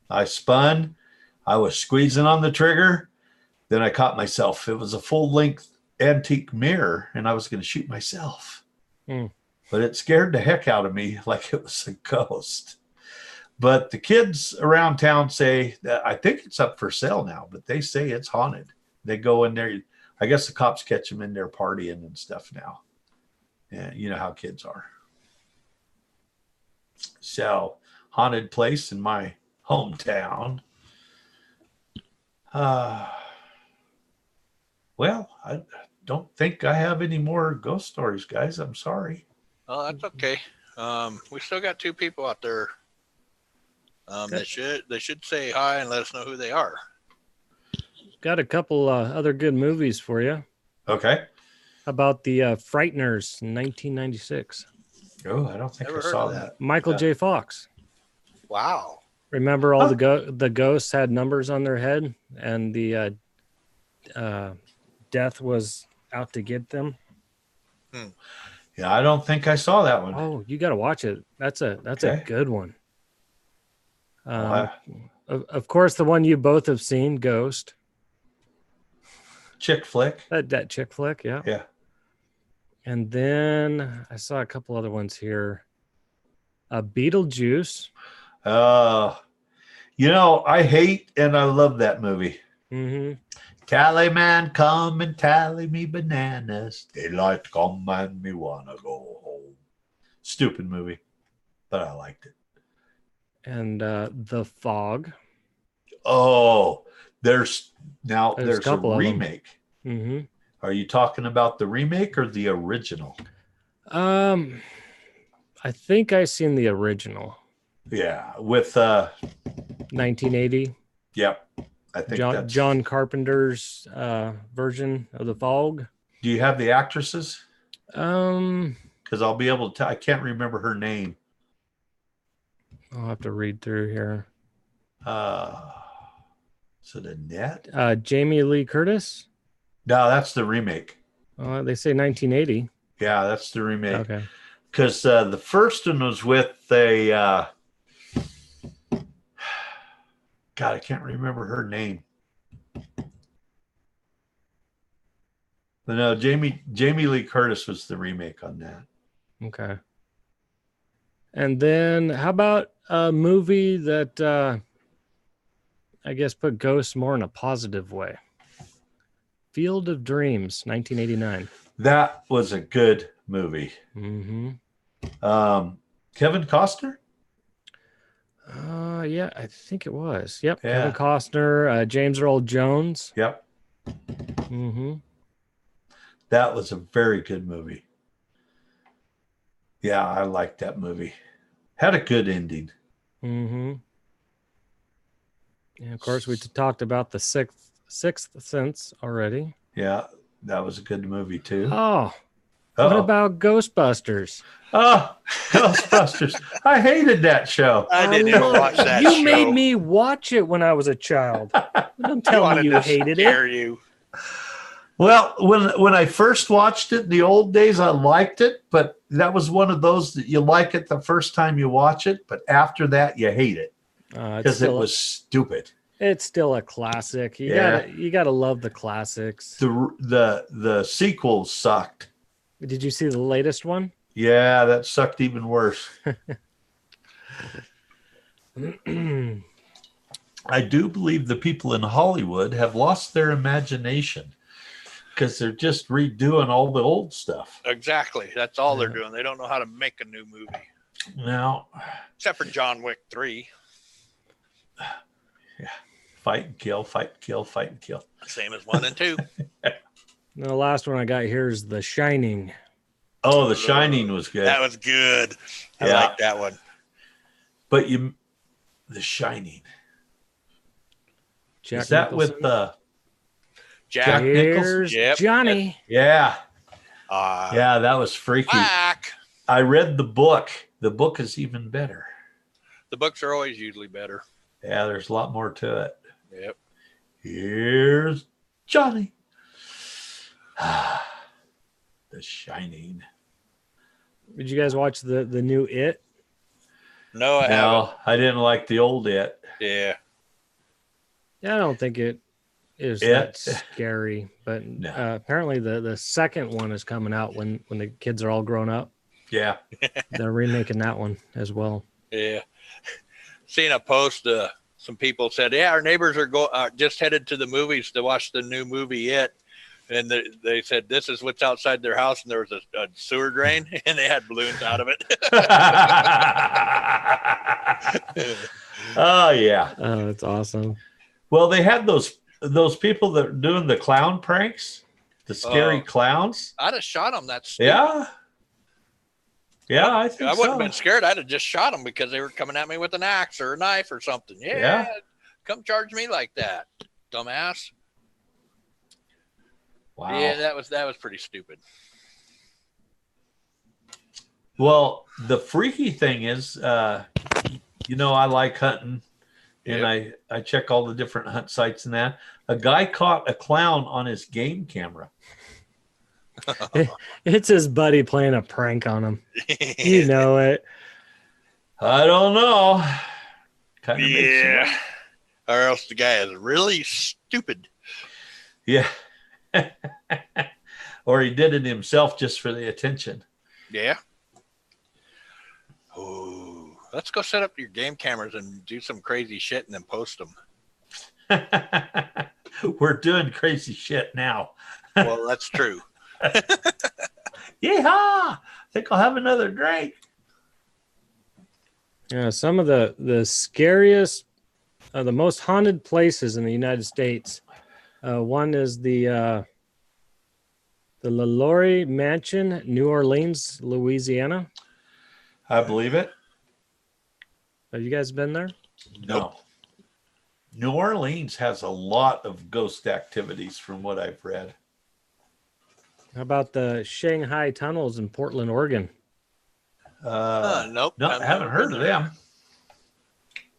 Speaker 1: I spun. I was squeezing on the trigger. Then I caught myself. It was a full-length antique mirror and I was going to shoot myself. But it scared the heck out of me like it was a ghost. But the kids around town say that I think it's up for sale now, but they say it's haunted. They go in there. I guess the cops catch them in there partying and stuff now. And you know how kids are. So, haunted place in my hometown. Well, I don't think I have any more ghost stories, guys. I'm sorry.
Speaker 3: Oh, that's okay. We still got 2 people out there. They should say hi and let us know who they are.
Speaker 2: Got a couple other good movies for you.
Speaker 1: Okay.
Speaker 2: About the Frighteners in 1996.
Speaker 1: Oh, I don't think I saw that.
Speaker 2: Michael J. Fox.
Speaker 3: Wow.
Speaker 2: Remember all the ghosts had numbers on their head and the death was out to get them?
Speaker 1: Yeah, I don't think I saw that one.
Speaker 2: Oh, you got to watch it. That's a good one. Of course, the one you both have seen, Ghost.
Speaker 1: Chick flick.
Speaker 2: That chick flick, yeah.
Speaker 1: Yeah.
Speaker 2: And then I saw a couple other ones here. Beetlejuice.
Speaker 1: You know, I hate and I love that movie.
Speaker 2: Mm-hmm.
Speaker 1: Tally man, come and tally me bananas. Daylight come and me wanna go home. Stupid movie, but I liked it.
Speaker 2: And The Fog.
Speaker 1: Oh, there's
Speaker 2: There's a
Speaker 1: a
Speaker 2: couple of them.
Speaker 1: remake.
Speaker 2: Mm-hmm.
Speaker 1: Are you talking about the remake or the original?
Speaker 2: I think I seen the original,
Speaker 1: Yeah, with
Speaker 2: 1980.
Speaker 1: yep. I think that's
Speaker 2: John Carpenter's version of The Fog.
Speaker 1: Do you have the actresses?
Speaker 2: Um,
Speaker 1: Because I'll be able to. I can't remember her name.
Speaker 2: I'll have to read through here.
Speaker 1: Is it Annette?
Speaker 2: Jamie Lee Curtis.
Speaker 1: No, that's the remake.
Speaker 2: They say 1980.
Speaker 1: Yeah, that's the remake.
Speaker 2: Okay.
Speaker 1: Because the first one was with a God, I can't remember her name. But no, Jamie Lee Curtis was the remake on that.
Speaker 2: Okay. And then how about a movie that I guess put ghosts more in a positive way? Field of Dreams, 1989.
Speaker 1: That was a good movie.
Speaker 2: Mm-hmm.
Speaker 1: Kevin Costner?
Speaker 2: Yeah, I think it was. Yep.
Speaker 1: Yeah.
Speaker 2: Kevin Costner, James Earl Jones.
Speaker 1: Yep.
Speaker 2: Mm-hmm.
Speaker 1: That was a very good movie. Yeah, I liked that movie. Had a good ending.
Speaker 2: Mm-hmm. And of course, we talked about the Sixth Sense already.
Speaker 1: Yeah, that was a good movie too.
Speaker 2: Oh,
Speaker 1: Uh-oh.
Speaker 2: what about Ghostbusters?
Speaker 1: Oh, Ghostbusters. I hated that show.
Speaker 3: I didn't even watch that show.
Speaker 2: You made me watch it when I was a child. Don't tell me you hated it.
Speaker 3: You.
Speaker 1: Well, when I first watched it in the old days, I liked it, but that was one of those that you like it the first time you watch it, but after that you hate it because it was stupid.
Speaker 2: It's still a classic. You gotta love the classics.
Speaker 1: The sequels sucked.
Speaker 2: Did you see the latest one?
Speaker 1: Yeah, that sucked even worse. I do believe the people in Hollywood have lost their imagination because they're just redoing all the old stuff.
Speaker 3: Exactly. That's all they're doing. They don't know how to make a new movie.
Speaker 1: Now,
Speaker 3: except for John Wick 3.
Speaker 1: Yeah. Fight and kill, fight and kill, fight and kill.
Speaker 3: Same as 1 and 2.
Speaker 2: The last one I got here is The Shining.
Speaker 1: Oh, The Shining was good.
Speaker 3: That was good. I
Speaker 1: Yeah.
Speaker 3: like that one.
Speaker 1: But The Shining.
Speaker 2: Jack
Speaker 1: Is that
Speaker 2: Nicholson?
Speaker 1: with
Speaker 3: Jack
Speaker 2: Here's
Speaker 3: Yep.
Speaker 2: Johnny.
Speaker 1: Yeah. Yeah, that was freaky.
Speaker 3: Back.
Speaker 1: I read the book. The book is even better.
Speaker 3: The books are always usually better.
Speaker 1: Yeah, there's a lot more to it.
Speaker 3: Yep.
Speaker 1: Here's Johnny. The Shining.
Speaker 2: Did you guys watch the new It?
Speaker 3: No, I haven't.
Speaker 1: No, I didn't like the old It.
Speaker 3: Yeah.
Speaker 2: Yeah, I don't think it is that scary, but apparently the second one is coming out when the kids are all grown up.
Speaker 1: Yeah.
Speaker 2: They're remaking that one as well.
Speaker 3: Yeah. Seen a post, some people said, yeah, our neighbors are just headed to the movies to watch the new movie It. And they said, this is what's outside their house. And there was a sewer drain and they had balloons out of it.
Speaker 1: Oh, yeah.
Speaker 2: Oh, that's awesome.
Speaker 1: Well, they had those people that are doing the clown pranks, the scary clowns.
Speaker 3: I'd have shot them. That's stupid.
Speaker 1: Yeah. Yeah, I think
Speaker 3: I wouldn't have
Speaker 1: so.
Speaker 3: been scared. I'd have just shot them because they were coming at me with an axe or a knife or something. Yeah. Come charge me like that, dumbass.
Speaker 1: Wow.
Speaker 3: Yeah, that was pretty stupid.
Speaker 1: Well, the freaky thing is, I like hunting, and I check all the different hunt sites and that. A guy caught a clown on his game camera.
Speaker 2: It's his buddy playing a prank on him. You know it.
Speaker 1: I don't know. Kind of
Speaker 3: Yeah. Or else the guy is really stupid.
Speaker 1: Yeah. Or he did it himself just for the attention.
Speaker 3: Yeah. Oh, let's go set up your game cameras and do some crazy shit and then post them.
Speaker 1: We're doing crazy shit now.
Speaker 3: Well, that's true.
Speaker 1: Yeehaw! I think I'll have another drink.
Speaker 2: Yeah, some of the scariest, the most haunted places in the United States. One is the LaLaurie Mansion, New Orleans, Louisiana.
Speaker 1: I believe it.
Speaker 2: Have you guys been there?
Speaker 1: No. New Orleans has a lot of ghost activities from what I've read.
Speaker 2: How about the Shanghai tunnels in Portland, Oregon?
Speaker 3: Nope.
Speaker 1: No,
Speaker 3: I've
Speaker 1: haven't
Speaker 3: never
Speaker 1: heard
Speaker 3: been
Speaker 1: of
Speaker 3: there.
Speaker 1: them.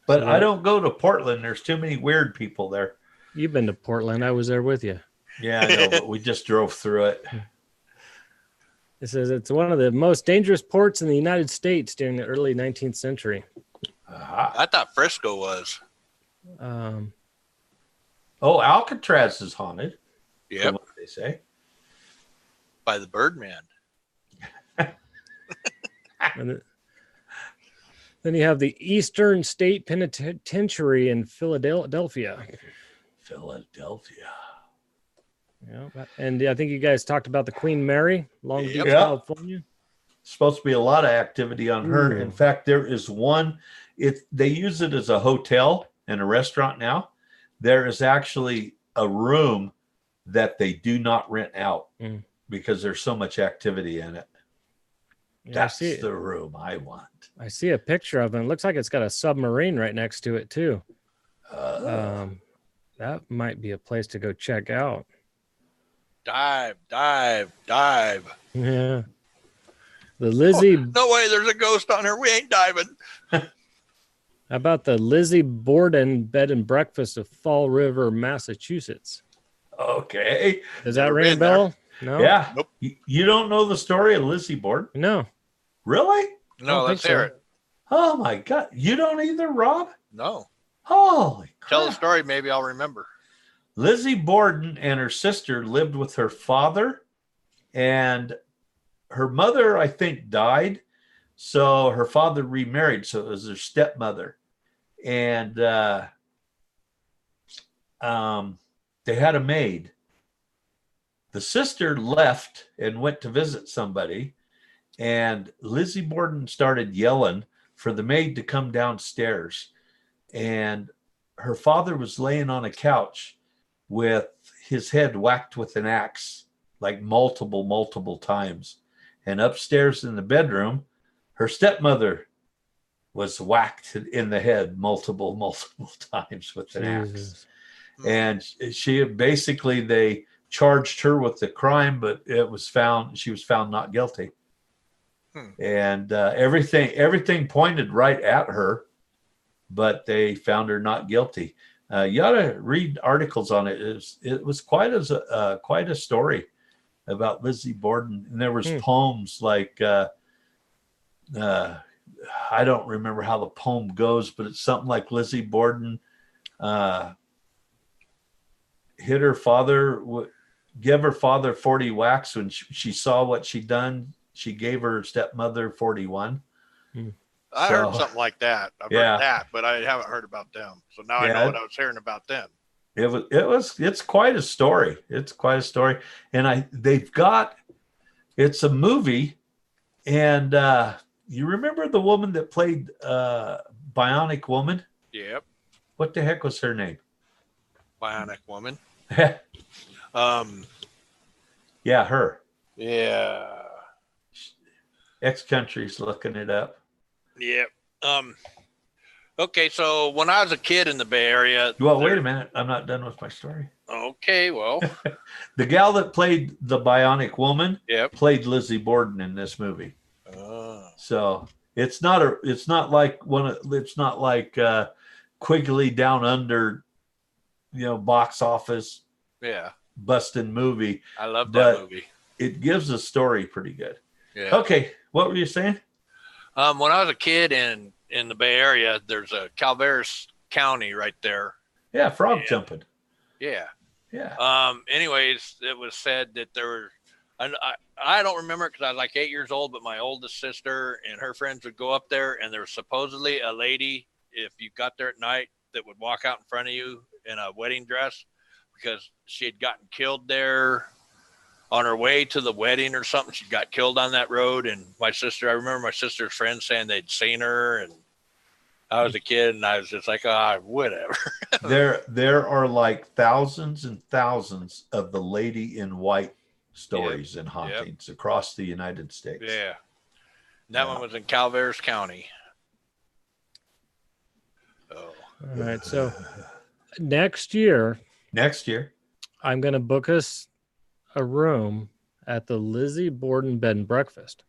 Speaker 1: But
Speaker 2: So
Speaker 1: I don't go to Portland. There's too many weird people there.
Speaker 2: You've been to Portland. I was there with you.
Speaker 1: Yeah, I know, but we just drove through it.
Speaker 2: It says it's one of the most dangerous ports in the United States during the early 19th century.
Speaker 1: Aha.
Speaker 3: I thought Frisco was.
Speaker 2: Um,
Speaker 1: Oh, Alcatraz is haunted.
Speaker 3: Yep.
Speaker 1: From what they say.
Speaker 3: By the Birdman.
Speaker 2: and then you have the Eastern State Penitentiary in Philadelphia.
Speaker 1: Philadelphia.
Speaker 2: Yeah, and I think you guys talked about the Queen Mary, Long Beach,
Speaker 3: Yep.
Speaker 1: Yeah.
Speaker 2: California.
Speaker 1: Supposed to be a lot of activity on her.
Speaker 2: Ooh.
Speaker 1: In fact, there is one. They use it as a hotel and a restaurant now. There is actually a room that they do not rent out because there's so much activity in it.
Speaker 2: Yeah,
Speaker 1: That's the room I want.
Speaker 2: I see a picture of it. It looks like it's got a submarine right next to it too. That might be a place to go check out.
Speaker 3: Dive, dive, dive.
Speaker 2: Yeah. The Lizzie.
Speaker 3: No way, there's a ghost on her. We ain't diving.
Speaker 2: How about the Lizzie Borden Bed and Breakfast of Fall River, Massachusetts?
Speaker 1: Okay.
Speaker 2: Does that
Speaker 3: Never
Speaker 2: ring a
Speaker 3: been there.
Speaker 2: bell? No.
Speaker 1: Yeah.
Speaker 3: Nope.
Speaker 1: You don't know the story of Lizzie Borden?
Speaker 2: No.
Speaker 1: Really?
Speaker 3: No,
Speaker 2: don't
Speaker 3: let's
Speaker 2: think
Speaker 3: hear
Speaker 2: so.
Speaker 3: it.
Speaker 1: Oh my God. You don't either, Rob?
Speaker 3: No.
Speaker 1: Holy crap.
Speaker 3: Tell the story, maybe I'll remember.
Speaker 1: Lizzie Borden and her sister lived with her father, and her mother, I think, died. So her father remarried. So it was her stepmother. And they had a maid. The sister left and went to visit somebody. And Lizzie Borden started yelling for the maid to come downstairs. And her father was laying on a couch with his head whacked with an axe, like multiple times. And upstairs in the bedroom, her stepmother was whacked in the head multiple times with an axe.
Speaker 2: Jesus.
Speaker 1: And she basically, they charged her with the crime, but she was found not guilty. And everything pointed right at her, but they found her not guilty. You ought to read articles on it. It was quite a story about Lizzie Borden. And there was poems like, I don't remember how the poem goes, but it's something like Lizzie Borden hit her father, give her father 40 whacks when she saw what she'd done. She gave her stepmother 41.
Speaker 3: I heard something like that. I've heard that, but I haven't heard about them. So now I know what I was hearing about them.
Speaker 1: It's quite a story. It's quite a story. And it's a movie. And you remember the woman that played Bionic Woman?
Speaker 3: Yep.
Speaker 1: What the heck was her name?
Speaker 3: Bionic Woman.
Speaker 1: Yeah, her.
Speaker 3: Yeah.
Speaker 1: X-Country's looking it up.
Speaker 3: Yep. Okay, so when I was a kid in the Bay Area.
Speaker 1: Well, wait a minute. I'm not done with my story.
Speaker 3: Okay, well.
Speaker 1: The gal that played the Bionic Woman played Lizzie Borden in this movie. So it's not like Quigley Down Under, box office.
Speaker 3: Yeah.
Speaker 1: Busting movie.
Speaker 3: I love that movie.
Speaker 1: It gives a story pretty good.
Speaker 3: Yeah.
Speaker 1: Okay. What were you saying?
Speaker 3: When I was a kid in the Bay Area, there's a Calaveras County right there.
Speaker 1: Yeah. Frog jumping.
Speaker 3: Yeah.
Speaker 1: Yeah.
Speaker 3: Anyways, it was said that there were, I don't remember it because I was like 8 years old, but my oldest sister and her friends would go up there, and there was supposedly a lady, if you got there at night, that would walk out in front of you in a wedding dress because she had gotten killed there on her way to the wedding or something. She got killed on that road. And I remember my sister's friends saying they'd seen her, and I was a kid and I was just like, whatever.
Speaker 1: There are like thousands and thousands of the Lady in White stories and hauntings across the United States.
Speaker 3: Yeah. And that one was in Calvert County. Oh.
Speaker 2: All right. So next year, I'm going to book us a room at the Lizzie Borden Bed and Breakfast.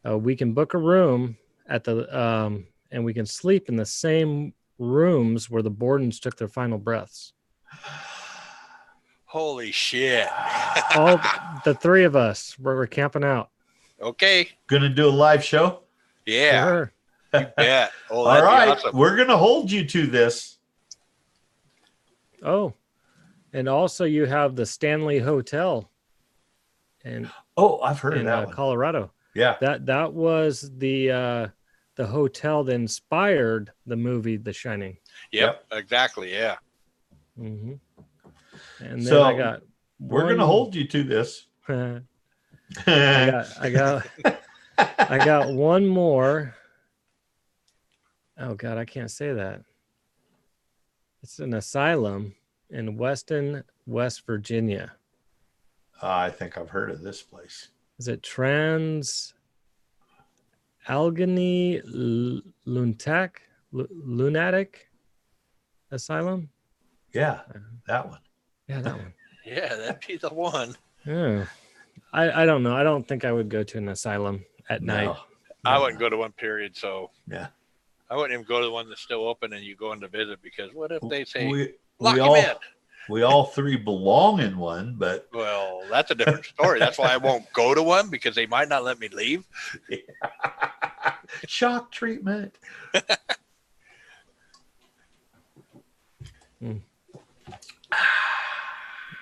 Speaker 2: We can book a room at the and we can sleep in the same rooms where the Bordens took their final breaths.
Speaker 3: Holy shit.
Speaker 2: All the three of us, we're camping out.
Speaker 3: Okay.
Speaker 1: Gonna do a live show?
Speaker 3: Yeah.
Speaker 2: Sure.
Speaker 3: You bet. Oh,
Speaker 1: All right.
Speaker 3: awesome.
Speaker 1: We're gonna hold you to this.
Speaker 2: Oh, and also you have the Stanley Hotel and
Speaker 1: I've heard of
Speaker 2: in
Speaker 1: that one.
Speaker 2: Colorado.
Speaker 1: Yeah.
Speaker 2: That was the hotel that inspired the movie The Shining.
Speaker 3: Yep. Exactly. Yeah.
Speaker 2: Mm-hmm. And then
Speaker 1: So,
Speaker 2: I got
Speaker 1: we're gonna hold you to this.
Speaker 2: I got one more. Oh God, I can't say that. It's an asylum in Weston, West Virginia.
Speaker 1: I think I've heard of this place.
Speaker 2: Is it Trans Allegheny Lunatic Asylum?
Speaker 1: Yeah, that one.
Speaker 2: Yeah, that one.
Speaker 3: Yeah, that'd be the one.
Speaker 2: Yeah. I don't know. I don't think I would go to an asylum at night.
Speaker 3: I wouldn't go to one, period. So
Speaker 1: Yeah.
Speaker 3: I wouldn't even go to the one that's still open and you go in to visit, because what if they say,
Speaker 1: we
Speaker 3: lock him
Speaker 1: all
Speaker 3: in?
Speaker 1: we all three belong in one, but
Speaker 3: Well, that's a different story. That's why I won't go to one, because they might not let me leave.
Speaker 1: shock treatment.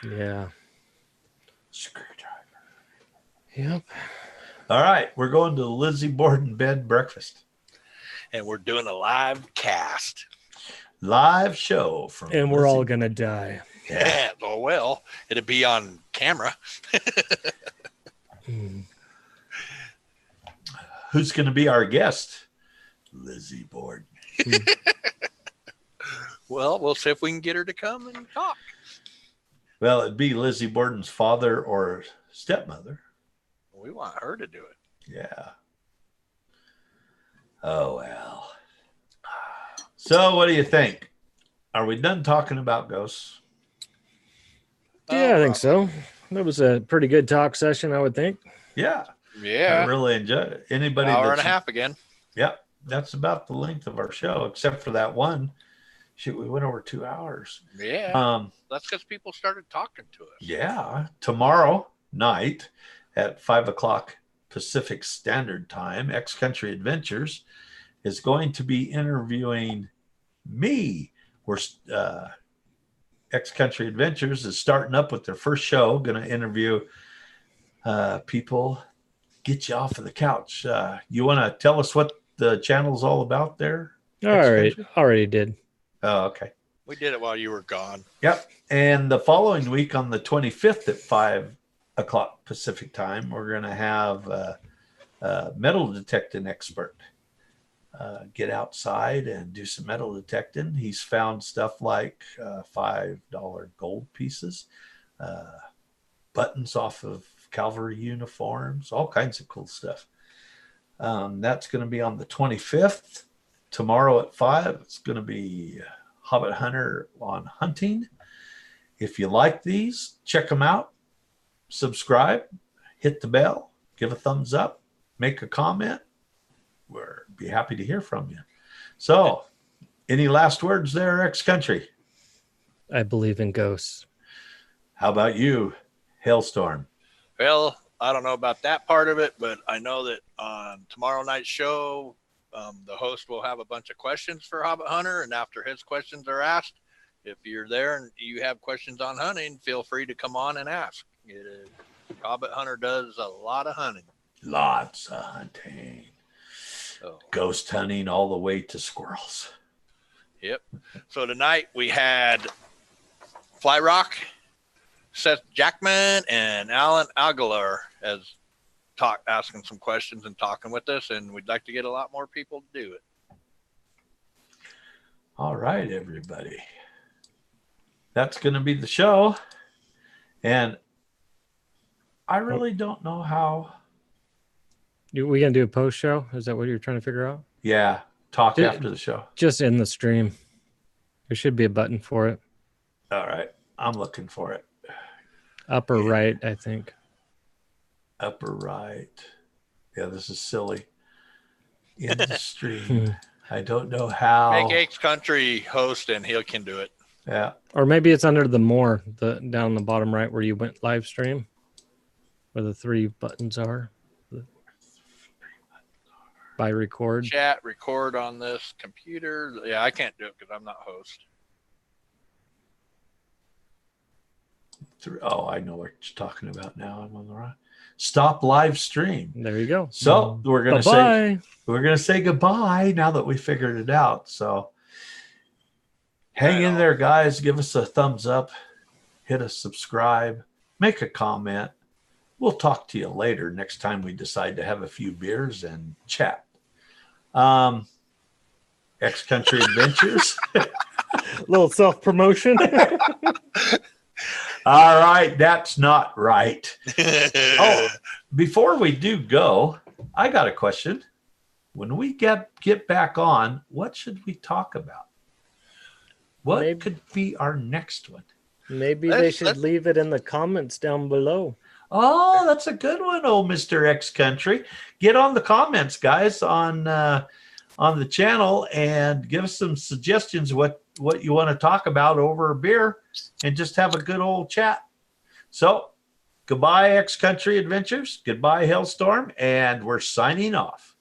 Speaker 2: Yeah.
Speaker 1: Screwdriver.
Speaker 2: Yep.
Speaker 1: All right, we're going to the Lizzie Borden Bed Breakfast.
Speaker 3: And we're doing a live cast.
Speaker 1: Live show from
Speaker 2: And we're
Speaker 1: Lizzie.
Speaker 2: all gonna die.
Speaker 3: Yeah. Oh, well, it'd be on camera.
Speaker 1: Who's going to be our guest? Lizzie Borden.
Speaker 3: Well, we'll see if we can get her to come and talk.
Speaker 1: Well, it'd be Lizzie Borden's father or stepmother.
Speaker 3: We want her to do it.
Speaker 1: Yeah. Oh, well. So, what do you think? Are we done talking about ghosts?
Speaker 2: Yeah, I think so. That was a pretty good talk session, I would think.
Speaker 1: Yeah.
Speaker 3: Yeah.
Speaker 1: I really enjoyed it. Anybody
Speaker 3: Hour and a
Speaker 1: that's-
Speaker 3: half again.
Speaker 1: Yep. That's about the length of our show, except for that one. Shoot, we went over 2 hours.
Speaker 3: Yeah. That's because people started talking to us.
Speaker 1: Yeah. Tomorrow night at 5 o'clock Pacific Standard Time, X Country Adventures is going to be interviewing me. We're X Country Adventures is starting up with their first show. Going to interview people, get you off of the couch. You want to tell us what the channel's all about there?
Speaker 2: Already did.
Speaker 1: Oh, okay.
Speaker 3: We did it while you were gone.
Speaker 1: Yep. And the following week on the 25th at 5 o'clock Pacific time, we're going to have a metal detecting expert get outside and do some metal detecting. He's found stuff like $5 gold pieces, buttons off of cavalry uniforms, all kinds of cool stuff. That's going to be on the 25th. Tomorrow at 5, it's going to be Hobbit Hunter on hunting. If you like these, check them out. Subscribe, hit the bell, give a thumbs up, make a comment. We'll be happy to hear from you. So, any last words there, X Country?
Speaker 2: I believe in ghosts.
Speaker 1: How about you, Hailstorm?
Speaker 3: Well, I don't know about that part of it, but I know that on tomorrow night's show, the host will have a bunch of questions for Hobbit Hunter, and after his questions are asked, if you're there and you have questions on hunting, feel free to come on and ask. Hobbit Hunter does a lot of hunting.
Speaker 1: Lots of hunting.
Speaker 3: So,
Speaker 1: Ghost hunting all the way to squirrels.
Speaker 3: yep. So tonight we had Fly Rock, Seth Jackman, and Alan Aguilar as asking some questions and talking with us, and we'd like to get a lot more people to do it.
Speaker 1: All right, everybody. That's going to be the show. And I really don't know how.
Speaker 2: We gonna do a post show? Is that what you're trying to figure out?
Speaker 1: Yeah, talk
Speaker 2: Did-
Speaker 1: after the show.
Speaker 2: Just in the stream. There should be a button for it.
Speaker 1: All right, I'm looking for it.
Speaker 2: Upper right, I think.
Speaker 1: Upper right. Yeah, this is silly. In the stream. I don't know how.
Speaker 3: Make X Country host and he can do it.
Speaker 1: Yeah.
Speaker 2: Or maybe it's under the more, down the bottom right where you went live stream, where the 3 buttons are. By record.
Speaker 3: Chat, record on this computer. Yeah, I can't do it because I'm not host.
Speaker 1: Oh, I know what you're talking about now. I'm on the right. Stop live stream.
Speaker 2: There you go.
Speaker 1: So we're gonna
Speaker 2: Bye-bye.
Speaker 1: say goodbye now that we figured it out. So hang in
Speaker 3: Right
Speaker 1: there, guys. Give us a thumbs up, hit a subscribe, make a comment. We'll talk to you later next time we decide to have a few beers and chat. X Country Adventures.
Speaker 2: Little self-promotion.
Speaker 1: All right, that's not right. Oh, before we do go, I got a question. When we get back on, what should we talk about? What could be our next one?
Speaker 2: Maybe they should leave it in the comments down below.
Speaker 1: Oh, that's a good one, old Mr. X Country. Get on the comments, guys, on the channel and give us some suggestions what you want to talk about over a beer and just have a good old chat. So, goodbye, X Country Adventures. Goodbye, Hailstorm, and we're signing off.